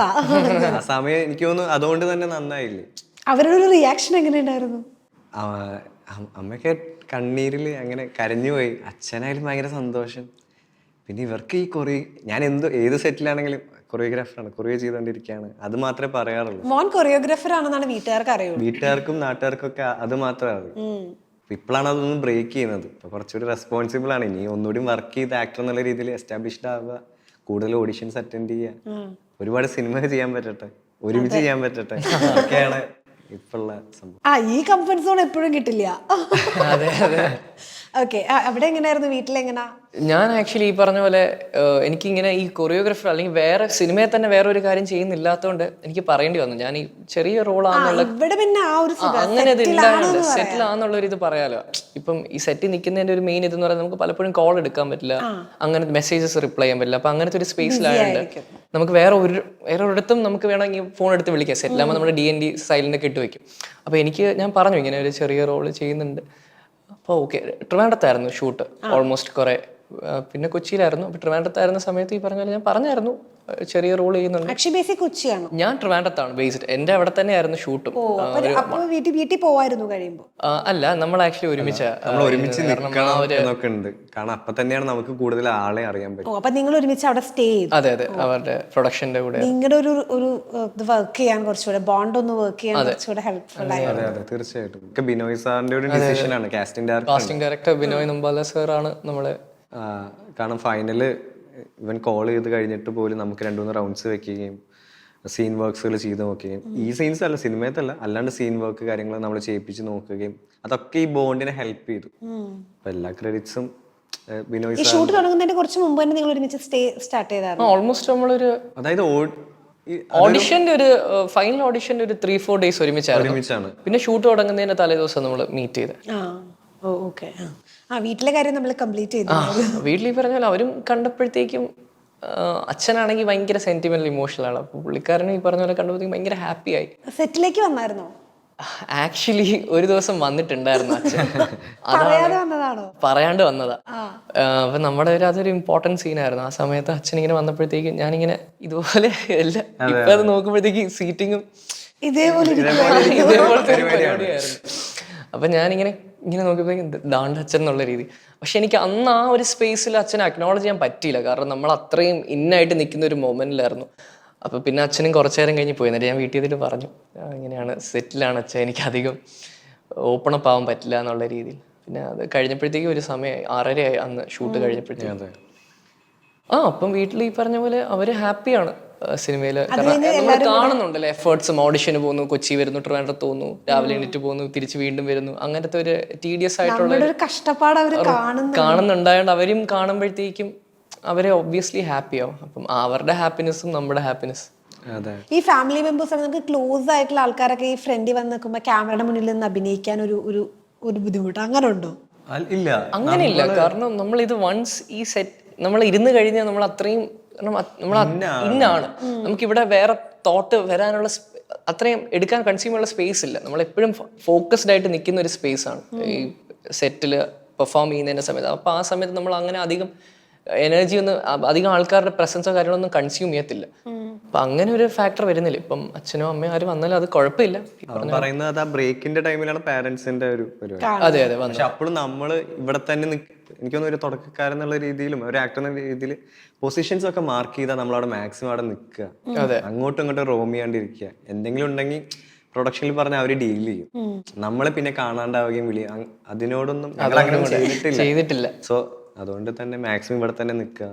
ആ സമയം എനിക്ക് തോന്നുന്നു അതുകൊണ്ട് തന്നെ നന്നായില്ലേ. അവരുടെ ഒരു റിയാക്ഷൻ എങ്ങനെയുണ്ടായിരുന്നു? അമ്മയൊക്കെ കണ്ണീരിൽ അങ്ങനെ കരഞ്ഞുപോയി. അച്ഛനായാലും ഭയങ്കര സന്തോഷം. പിന്നെ ഇവർക്ക് ഈ ഞാൻ ഏത് സെറ്റിലാണെങ്കിലും കൊറിയോഗ്രാഫറാണ്, കൊറിയോ ചെയ്തുകൊണ്ടിരിക്കുകയാണ്, അത് മാത്രമേ പറയാറുള്ളൂ. മോൻ കൊറിയോഗ്രാഫർ ആണെന്നാണ് വീട്ടുകാർക്ക് അറിയുള്ളൂ. വീട്ടുകാർക്കും നാട്ടുകാർക്കും ഒക്കെ അത് മാത്രമേ അറിയൂ. ഇപ്പോഴാണ് അതൊന്നും ബ്രേക്ക് ചെയ്യുന്നത്. ഇപ്പൊ കുറച്ചുകൂടി റെസ്പോൺസിബിൾ ആണ്. ഇനി ഒന്നുകൂടി വർക്ക് ചെയ്ത് ആക്ടർ എന്നുള്ള രീതിയിൽ എസ്റ്റാബ്ലിഷ്ഡ് ആവുക, കൂടുതൽ ഓഡിഷൻസ് അറ്റൻഡ് ചെയ്യുക, ഒരുപാട് സിനിമ ചെയ്യാൻ പറ്റട്ടെ, ഒരുമിച്ച് ചെയ്യാൻ പറ്റട്ടെ, ഒക്കെയാണ് ഇപ്പോഴുള്ള സംഭവം. ഈ കംഫർട്ട് സോൺ എപ്പോഴും കിട്ടില്ല. ഓക്കെ, അവിടെ എങ്ങനെയായിരുന്നു? വീട്ടിലെങ്ങനാ? ഞാൻ ആക്ച്വലി ഈ പറഞ്ഞ പോലെ എനിക്കിങ്ങനെ ഈ കൊറിയോഗ്രാഫർ അല്ലെങ്കിൽ വേറെ സിനിമയെ തന്നെ വേറെ ഒരു കാര്യം ചെയ്യുന്നില്ലാത്തതുകൊണ്ട് എനിക്ക് പറയേണ്ടി വന്നു. ഞാൻ ഈ ചെറിയ റോളാന്നുള്ള ഇവിടെ പിന്നെ ആ ഒരു അങ്ങനെ ഇത് ഉണ്ടായത് സെറ്റിൽ ആണെന്നുള്ള ഒരു ഇത് പറയാലോ. ഇപ്പം ഈ സെറ്റിൽ നിൽക്കുന്നതിന്റെ ഒരു മെയിൻ ഇതെന്ന് പറയുന്നത് നമുക്ക് പലപ്പോഴും കോൾ എടുക്കാൻ പറ്റില്ല, അങ്ങനെ മെസ്സേജസ് റിപ്ലൈ ചെയ്യാൻ പറ്റില്ല. അപ്പൊ അങ്ങനത്തെ ഒരു സ്പേസിലായതുകൊണ്ട് നമുക്ക് വേറെ ഒരിടത്തും നമുക്ക് വേണമെങ്കിൽ ഫോൺ എടുത്ത് വിളിക്കാം. സെറ്റിലാകുമ്പോൾ നമ്മുടെ DND സൈലന്റ് ഒക്കെ ഇട്ട് വെക്കും. അപ്പൊ ഞാൻ പറഞ്ഞു ഇങ്ങനെ ഒരു ചെറിയ റോള് ചെയ്യുന്നുണ്ട്. അപ്പോൾ ഓക്കെ, ട്രിവാൻഡ്രത്തായിരുന്നു ഷൂട്ട് ഓൾമോസ്റ്റ് കുറെ. പിന്നെ കൊച്ചിയിലായിരുന്നു. അപ്പോൾ ട്രിവാൻഡ്രത്തായിരുന്ന സമയത്ത് ഈ പറഞ്ഞ ഞാൻ പറഞ്ഞായിരുന്നു ചെറിയ റോൾ ചെയ്യുന്നുണ്ട്. കൊച്ചിയാണ്, ഞാൻ ട്രിവാൻഡ്രത്താണ് ബേസ്ഡ്. എന്റെ അവിടെ തന്നെയായിരുന്നു ഷൂട്ടും. വീട്ടിൽ പോവായിരുന്നു കഴിയുമ്പോൾ? അല്ല, നമ്മൾ ആക്ച്വലി ഒരുമിച്ച് ഉണ്ട്. കാരണം അപ്പൊ തന്നെയാണ് നമുക്ക് കൂടുതൽ ആളെ അറിയാൻ പറ്റും. അപ്പൊ നിങ്ങൾ ഒരുമിച്ച് അവിടെ സ്റ്റേ ചെയ്തു? അതെ, അവരുടെ പ്രൊഡക്ഷന്റെ കൂടെ നിങ്ങളുടെ ഒരു വർക്ക് ചെയ്യാൻ കുറച്ചുകൂടെ ബോണ്ട് ഒന്ന് വർക്ക് ചെയ്യാൻ കുറച്ചുകൂടെ ഹെൽപ്ഫുൾ ആയി. അതെ, തീർച്ചയായിട്ടും. ബിനോയ് സാറിന്റെ ഒരു ഡിസിഷൻ ആണ്. കാസ്റ്റിംഗ് ഡയറക്ടർ ബിനോയ് നമ്പാല സാറാണ് നമ്മളെ. കാരണം ഫൈനല് ഇവൻ കോൾ ചെയ്ത് കഴിഞ്ഞിട്ട് പോലും നമുക്ക് 2-3 റൗണ്ട്സ് വെക്കുകയും സീൻ വർക്ക്സുകൾ ചെയ്ത് നോക്കുകയും, ഈ സീൻസ് അല്ല, സിനിമയത്തല്ല, അല്ലാണ്ട് സീൻ വർക്ക് കാര്യങ്ങൾ നമ്മൾ ചെയ്യിപ്പിച്ച് നോക്കുകയും, അതൊക്കെ ഈ ബോണ്ടിനെ ഹെൽപ്പ് ചെയ്തു. അപ്പൊ എല്ലാ ക്രെഡിറ്റ്സും ബിനോയ് സാർ. ഷൂട്ട് തുടങ്ങുന്നതിന് കുറച്ച് മുമ്പ് തന്നെ നിങ്ങൾ ഒരുമിച്ച് സ്റ്റാർട്ട് ചെയ്തായിരുന്നു? ഓൾമോസ്റ്റ് നമ്മളൊരു അതായത് ഓഡിഷന്റെ ഒരു ഫൈനൽ ഓഡിഷന്റെ ഒരു 3-4 ഡേയ്സ് ഒരുമിച്ചാണ്. പിന്നെ ഷൂട്ട് തുടങ്ങുന്നതിന്റെ തലേ ദിവസം നമ്മൾ മീറ്റ് ചെയ്ത്. വീട്ടിലെ കാര്യം നമ്മൾ കംപ്ലീറ്റ് ചെയ്തു. വീട്ടിൽ പറഞ്ഞാൽ അവരും കണ്ടപ്പോഴത്തേക്കും അച്ഛനാണെങ്കിൽ ഭയങ്കര സെന്റിമെന്റൽ ഇമോഷണൽ ആണ്. അപ്പൊ പുള്ളിക്കാരനും ഈ പറഞ്ഞ പോലെ കണ്ടപ്പോഴത്തേക്കും ഭയങ്കര ഹാപ്പി ആയി. സെറ്റിലേക്ക് വന്നായിരുന്നോ? ആക്ച്വലി ഒരു ദിവസം വന്നിട്ടുണ്ടായിരുന്നു അച്ഛൻ. പറയാണ്ട് വന്നതാ. അപ്പൊ നമ്മുടെ അതൊരു ഇമ്പോർട്ടന്റ് സീനായിരുന്നു. ആ സമയത്ത് അച്ഛൻ ഇങ്ങനെ വന്നപ്പോഴത്തേക്ക് ഞാനിങ്ങനെ ഇതുപോലെ എല്ലാം ഇപ്പൊ അത് നോക്കുമ്പോഴത്തേക്ക് സീറ്റിങ്ങും ഇതേപോലത്തെ പരിപാടിയായിരുന്നു. അപ്പൊ ഞാനിങ്ങനെ നോക്കിയപ്പോഴേക്കും ദാണ്ട് അച്ഛൻ എന്നുള്ള രീതി. പക്ഷെ എനിക്ക് അന്ന് ആ ഒരു സ്പേസിൽ അച്ഛനെ അക്നോളജ് ചെയ്യാൻ പറ്റിയില്ല. കാരണം നമ്മൾ അത്രയും ഇന്നായിട്ട് നിൽക്കുന്ന ഒരു മൊമെന്റിലായിരുന്നു. അപ്പൊ പിന്നെ അച്ഛനും കുറച്ചു നേരം കഴിഞ്ഞ് പോയി. എന്നിട്ട് ഞാൻ വീട്ടിൽ ചെയ്തിട്ട് പറഞ്ഞു, ഇങ്ങനെയാണ് സെറ്റിലാണ് അച്ഛൻ, എനിക്ക് അധികം ഓപ്പൺ അപ്പ് ആവാൻ പറ്റില്ല എന്നുള്ള രീതിയിൽ. പിന്നെ അത് കഴിഞ്ഞപ്പോഴത്തേക്കും ഒരു സമയം 6:30 ആയി അന്ന് ഷൂട്ട് കഴിഞ്ഞപ്പോഴത്തേക്കും. അപ്പം വീട്ടിൽ ഈ പറഞ്ഞ പോലെ അവര് ഹാപ്പിയാണ് സിനിമയില്. നമ്മൾ കാണുന്നുണ്ടല്ലോ എഫേർട്സും. ഓഡിഷന് പോകുന്നു, കൊച്ചി വരുന്നു, ട്രിവാൻഡ്രത്ത് പോകുന്നു, രാവിലെ എണീറ്റ് പോകുന്നു, തിരിച്ച് വീണ്ടും വരുന്നു. അങ്ങനത്തെ ഒരു ടീഡിയസ് ആയിട്ടുള്ള കഷ്ടപ്പാട് കാണുന്നുണ്ടായോണ്ട് അവരും കാണുമ്പോഴത്തേക്കും അവരെ ഒബ്വിയസ്ലി ഹാപ്പി ആവും. അപ്പം അവരുടെ ഹാപ്പിനെസ്സും നമ്മുടെ ഹാപ്പിനെസ്. ഈ ഫാമിലി മെമ്പേഴ്സ് നമുക്ക് ക്ലോസ് ആയിട്ടുള്ള ആൾക്കാരൊക്കെ ഈ ഫ്രണ്ടിൽ വന്ന് നിൽക്കുമ്പോൾ ക്യാമറയുടെ മുന്നിൽ നിന്ന് അഭിനയിക്കാൻ ഒരു ബുദ്ധിമുട്ട് അങ്ങനെ ഉണ്ടോ? ഇല്ല, അങ്ങനെയില്ല. കാരണം നമ്മൾ ഇത് വൺസ് ഈ സെറ്റ് നമ്മൾ ഇരുന്ന് കഴിഞ്ഞാൽ നമ്മൾ അത്രയും നമ്മൾ ഇന്നാണ്. നമുക്കിവിടെ വേറെ തോട്ട് വരാനുള്ള അത്രയും എടുക്കാൻ കൺസ്യൂം ചെയ്യാനുള്ള സ്പേസ് ഇല്ല. നമ്മളെപ്പോഴും ഫോക്കസ്ഡ് ആയിട്ട് നിൽക്കുന്ന ഒരു സ്പേസ് ആണ് ഈ സെറ്റിൽ പെർഫോം ചെയ്യുന്നതിന്റെ സമയത്ത്. അപ്പൊ ആ സമയത്ത് നമ്മൾ അങ്ങനെ അധികം എനർജി ഒന്നും അധികം ആൾക്കാരുടെ പ്രസൻസോ കാര്യങ്ങളൊന്നും കൺസ്യൂം ചെയ്യത്തില്ല. അപ്പൊ അങ്ങനെ ഒരു ഫാക്ടർ വരുന്നില്ല. ഇപ്പം അച്ഛനോ അമ്മയോ ആരും വന്നാലും അത് കുഴപ്പമില്ല. പറയുന്നത് ആ ബ്രേക്കിന്റെ ടൈമിലാണ് പാരന്റ്സിന്റെ ഒരു പരിപാടി. അതെ. പക്ഷെ അപ്പോഴും നമ്മള് ഇവിടെ തന്നെ എനിക്കൊന്നും ഒരു തുടക്കക്കാരെന്നുള്ള രീതിയിലും ഒരു ആക്ടർ എന്ന രീതിയിൽ പൊസിഷൻസ് ഒക്കെ മാർക്ക് ചെയ്താൽ നമ്മളവിടെ മാക്സിമം അവിടെ നിൽക്കുക, അങ്ങോട്ടും ഇങ്ങോട്ടും റോം ചെയ്യാണ്ടിരിക്കുക. എന്തെങ്കിലും ഉണ്ടെങ്കിൽ പ്രൊഡക്ഷനിൽ പറഞ്ഞാൽ അവര് ഡീൽ ചെയ്യും. നമ്മളെ പിന്നെ കാണാണ്ടാവുകയും അതിനോടൊന്നും ചെയ്തിട്ടില്ല. സോ അതുകൊണ്ട് തന്നെ മാക്സിമം ഇവിടെ തന്നെ നിൽക്കുക.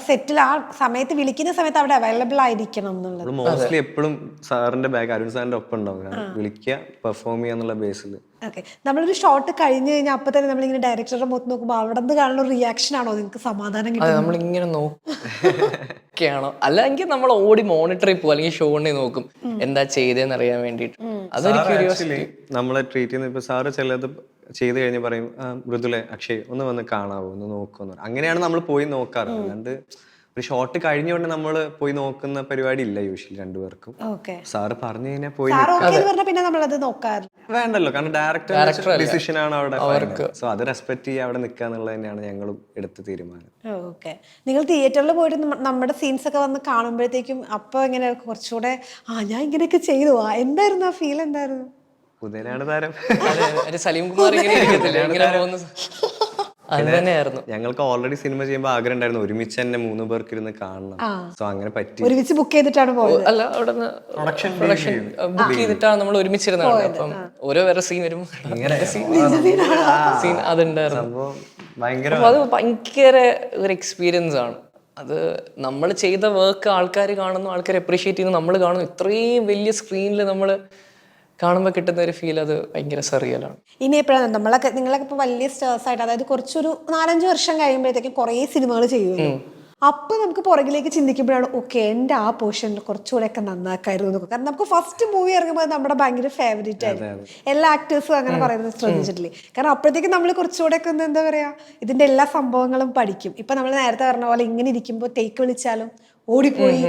സെറ്റിൽ ആ സമയത്ത് വിളിക്കുന്ന സമയത്ത് അവിടെ അവൈലബിൾ ആയിരിക്കണം എന്നുള്ളത്. മോസ്റ്റ്ലി എപ്പോഴും സാറിന്റെ ബാഗ് അരുൺ സാറിന്റെ ഒപ്പം ഉണ്ടാവും. വിളിക്കുക, പെർഫോം ചെയ്യുക എന്നുള്ള ബേസിൽ. നമ്മളൊരു ഷോട്ട് കഴിഞ്ഞ് കഴിഞ്ഞാൽ അപ്പൊ തന്നെ നമ്മളിങ്ങനെ ഡയറക്ടറുടെ മുഖത്ത് നോക്കുമ്പോൾ അവിടെ നിന്ന് കാണുന്ന ഒരു റിയാക്ഷൻ ആണോ നിങ്ങൾക്ക് സമാധാനം കിട്ടുന്നത്? നമ്മളിങ്ങനെ നോക്കുകയാണോ അല്ലെങ്കിൽ നമ്മൾ ഓടി മോണിറ്ററിൽ പോകും, അല്ലെങ്കിൽ ഷോണിനെ നോക്കും എന്താ ചെയ്തതെന്ന് അറിയാൻ വേണ്ടിട്ട്. അതൊരു ക്യൂരിയോസിറ്റി. നമ്മളെ ട്രീറ്റ് ചെയ്യുന്ന ഇപ്പൊ സാറ് ചിലത് ചെയ്ത് കഴിഞ്ഞ് പറയും, മൃദുലെ, അക്ഷയ് ഒന്ന് വന്ന് കാണാവോ, ഒന്ന് നോക്കുമെന്ന്. അങ്ങനെയാണ് നമ്മൾ പോയി നോക്കാറ്. അല്ലാണ്ട് ഒരു ഷോട്ട് കഴിഞ്ഞുകൊണ്ട് നമ്മൾ പോയി നോക്കുന്ന പരിപാടി ഇല്ല യൂഷ്വലി രണ്ടുപേർക്കും. ഓക്കെ. സാറ് പറഞ്ഞു കഴിഞ്ഞാൽ പോയി സാർ ഓക്കെ എന്ന് പറഞ്ഞാൽ പിന്നെ നമ്മളത് നോക്കാറില്ല. വേണ്ടല്ലോ, കാരണം ഡയറക്ടർ ഡിസിഷൻ ആണ് അവിടെ. സോ അത് റെസ്പെക്ട് ചെയ്യുക, അവിടെ നിൽക്കുക എന്നുള്ളത് തന്നെയാണ് ഞങ്ങളും എടുത്ത തീരുമാനം. ഓക്കെ. നിങ്ങൾ തിയേറ്ററിൽ പോയിട്ട് നമ്മുടെ സീൻസ് ഒക്കെ വന്ന് കാണുമ്പോഴത്തേക്കും അപ്പൊ ഇങ്ങനെ കുറച്ചുകൂടെ ഞാൻ ഇങ്ങനെയൊക്കെ ചെയ്തു എന്തായിരുന്നു ആ ഫീൽ? എന്തായിരുന്നു? പുതിയനാണ് താരം. സലീം കുമാർ ഇങ്ങനെ ഇരിക്കത്തില്ലേ, ഇങ്ങനെ പോകുന്ന അത് തന്നെയായിരുന്നു. ഞങ്ങൾക്ക് ഓൾറെഡി സിനിമ ചെയ്യുമ്പോൾ ആഗ്രഹം ഉണ്ടായിരുന്നു ഒരുമിച്ച് തന്നെ 3 പേർക്ക് ഇരുന്ന് കാണണം. സോ അങ്ങനെ പറ്റി. ഒരുമിച്ച് ബുക്ക് ചെയ്തിട്ടാണ് പോയത്? അല്ല, അവിടെ പ്രൊഡക്ഷൻ ബുക്ക് ചെയ്തിട്ടാണ് നമ്മൾ ഒരുമിച്ചിരുന്നത്. അപ്പം ഓരോ വേറെ സീൻ വരുമ്പോൾ സീൻ അതുണ്ടായിരുന്നു. അത് ഭയങ്കര ഒരു എക്സ്പീരിയൻസ് ആണ്. അത് നമ്മൾ ചെയ്ത വർക്ക് ആൾക്കാർ കാണുന്നു, ആൾക്കാർ അപ്രീഷിയേറ്റ് ചെയ്യുന്നു, നമ്മൾ കാണുന്നു. ഇത്രയും വലിയ സ്ക്രീനിൽ നമ്മൾ കാണുമ്പോൾ കിട്ടുന്ന ഒരു ഫീൽ അത് ഭയങ്കര സറിയലാണ്. ഇനി എപ്പോഴാണ് നിങ്ങളൊക്കെ ഇപ്പോൾ വലിയ സ്റ്റാർസ് ആയിട്ട്, അതായത് കുറച്ചൊരു 4-5 വർഷം കഴിയുമ്പോഴത്തേക്കും കുറേ സിനിമകൾ ചെയ്യുമല്ലോ, അപ്പൊ നമുക്ക് പുറകിലേക്ക് ചിന്തിക്കുമ്പോഴാണ് ഓക്കെ എൻ്റെ ആ പോർഷനിൽ കുറച്ചുകൂടെ ഒക്കെ നന്നാക്കായിരുന്നു എന്നൊക്കെ. കാരണം നമുക്ക് ഫസ്റ്റ് മൂവി ഇറങ്ങുമ്പോൾ നമ്മുടെ ഭയങ്കര ഫേവറേറ്റ് ആയിരുന്നു. എല്ലാ ആക്ടേഴ്സും അങ്ങനെ പറയുന്നത് ശ്രദ്ധിച്ചിട്ടില്ലേ? കാരണം അപ്പോഴത്തേക്കും നമ്മൾ കുറച്ചുകൂടെ ഒക്കെ എന്താ പറയാ, ഇതിന്റെ എല്ലാ സംഭവങ്ങളും പഠിക്കും. ഇപ്പൊ നമ്മൾ നേരത്തെ പറഞ്ഞ പോലെ ഇങ്ങനെ ഇരിക്കുമ്പോൾ ടേക്ക് വിളിച്ചാലും ഓടിപ്പോയി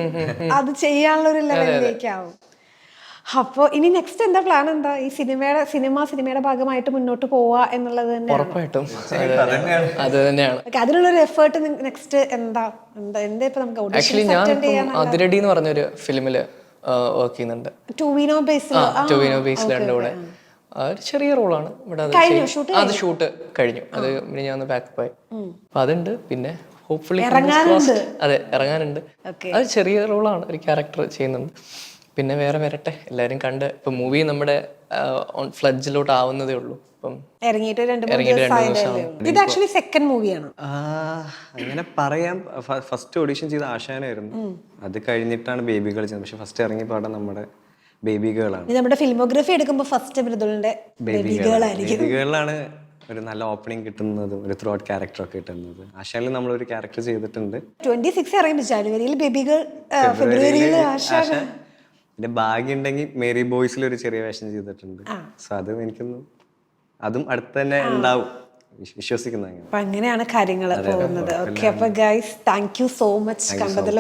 അത് ചെയ്യാനുള്ള ഒരു ലെവലിലേക്കാവും. അപ്പൊ ഇനി നെക്സ്റ്റ് എന്താ പ്ലാൻ? എന്താ ഈ സിനിമയുടെ ഭാഗമായിട്ട് മുന്നോട്ട് പോവുക എന്നുള്ളത് തന്നെ? ഉറപ്പായിട്ടും അത് തന്നെയാണ്. അതിനുള്ളൊരു എഫേർട്ട് നെക്സ്റ്റ് എന്താ ഇപ്പൊ നമുക്ക് ആക്ച്വലി ഞാൻ അതിരടി എന്ന് പറഞ്ഞൊരു ഫിലിമില് വർക്ക് ചെയ്യുന്നുണ്ട്. ടൊവിനോ ബേസിലുണ്ട് ഇവിടെ. ഒരു ചെറിയ റോളാണ് ഇവിടെ. അത് ഷൂട്ട് കഴിഞ്ഞു. അത് പിന്നെ ഞാൻ ഒന്ന് ബാക്കപ്പ് ആയി. അപ്പൊ അതുണ്ട്. പിന്നെ ഹോപ്പ്ഫുള്ളി അതെ ഇറങ്ങാനുണ്ട്. അത് ചെറിയ റോളാണ്, ഒരു ക്യാരക്ടർ ചെയ്യുന്നുണ്ട്. പിന്നെ വേറെ വരട്ടെ, എല്ലാവരും കണ്ട്. ഇപ്പൊ മൂവി നമ്മുടെ ഫ്ലഡ്ജിലോട്ട് ആവുന്നതേ ഉള്ളൂ. ഇപ്പം ഇറങ്ങിയിട്ട് 2-3 ദിവസം. ഇത് ആക്ച്വലി സെക്കൻഡ് മൂവിയാണ് അങ്ങനെ പറയാം. ഫസ്റ്റ് ഓഡിഷൻ ചെയ്ത ആശാനായിരുന്നു, അത് കഴിഞ്ഞിട്ടാണ് ബേബി ഗേൾ ചെയ്തത്. പക്ഷെ ഫസ്റ്റ് ഇറങ്ങിയ പാടം നമ്മുടെ ബേബി ഗേളാണ്. നമ്മുടെ ഫിലിമോഗ്രഫി എടുക്കുമ്പോൾ ഫസ്റ്റ് മൃദുലിന്റെ ബേബി ഗേളാണ് ഒരു നല്ല ഓപ്പണിംഗ് കിട്ടുന്നതും ഒരു ത്രൂ ഔട്ട് ക്യാരക്ടർ ഒക്കെ കിട്ടുന്നത്. ആശാനിൽ നമ്മളൊരു ക്യാരക്ടർ ചെയ്തിട്ടുണ്ട്. 26 ഇറങ്ങി, ജനുവരിയിൽ ബേബി ഗേൾ, ഫെബ്രുവരിയിൽ ആശാൻ. പിന്നെ ഭാഗ്യം ഉണ്ടെങ്കിൽ മേരി ബോയ്സിൽ ഒരു ചെറിയ വേഷം ചെയ്തിട്ടുണ്ട്. സോ അത് എനിക്കൊന്നും അതും അടുത്ത് തന്നെ ഉണ്ടാവും വിശ്വസിക്കുന്നത്. അങ്ങനെയാണ് കാര്യങ്ങൾ പോകുന്നത്. ഓക്കെ. അപ്പൊ guys, thank you so much. കണ്ടതിൽ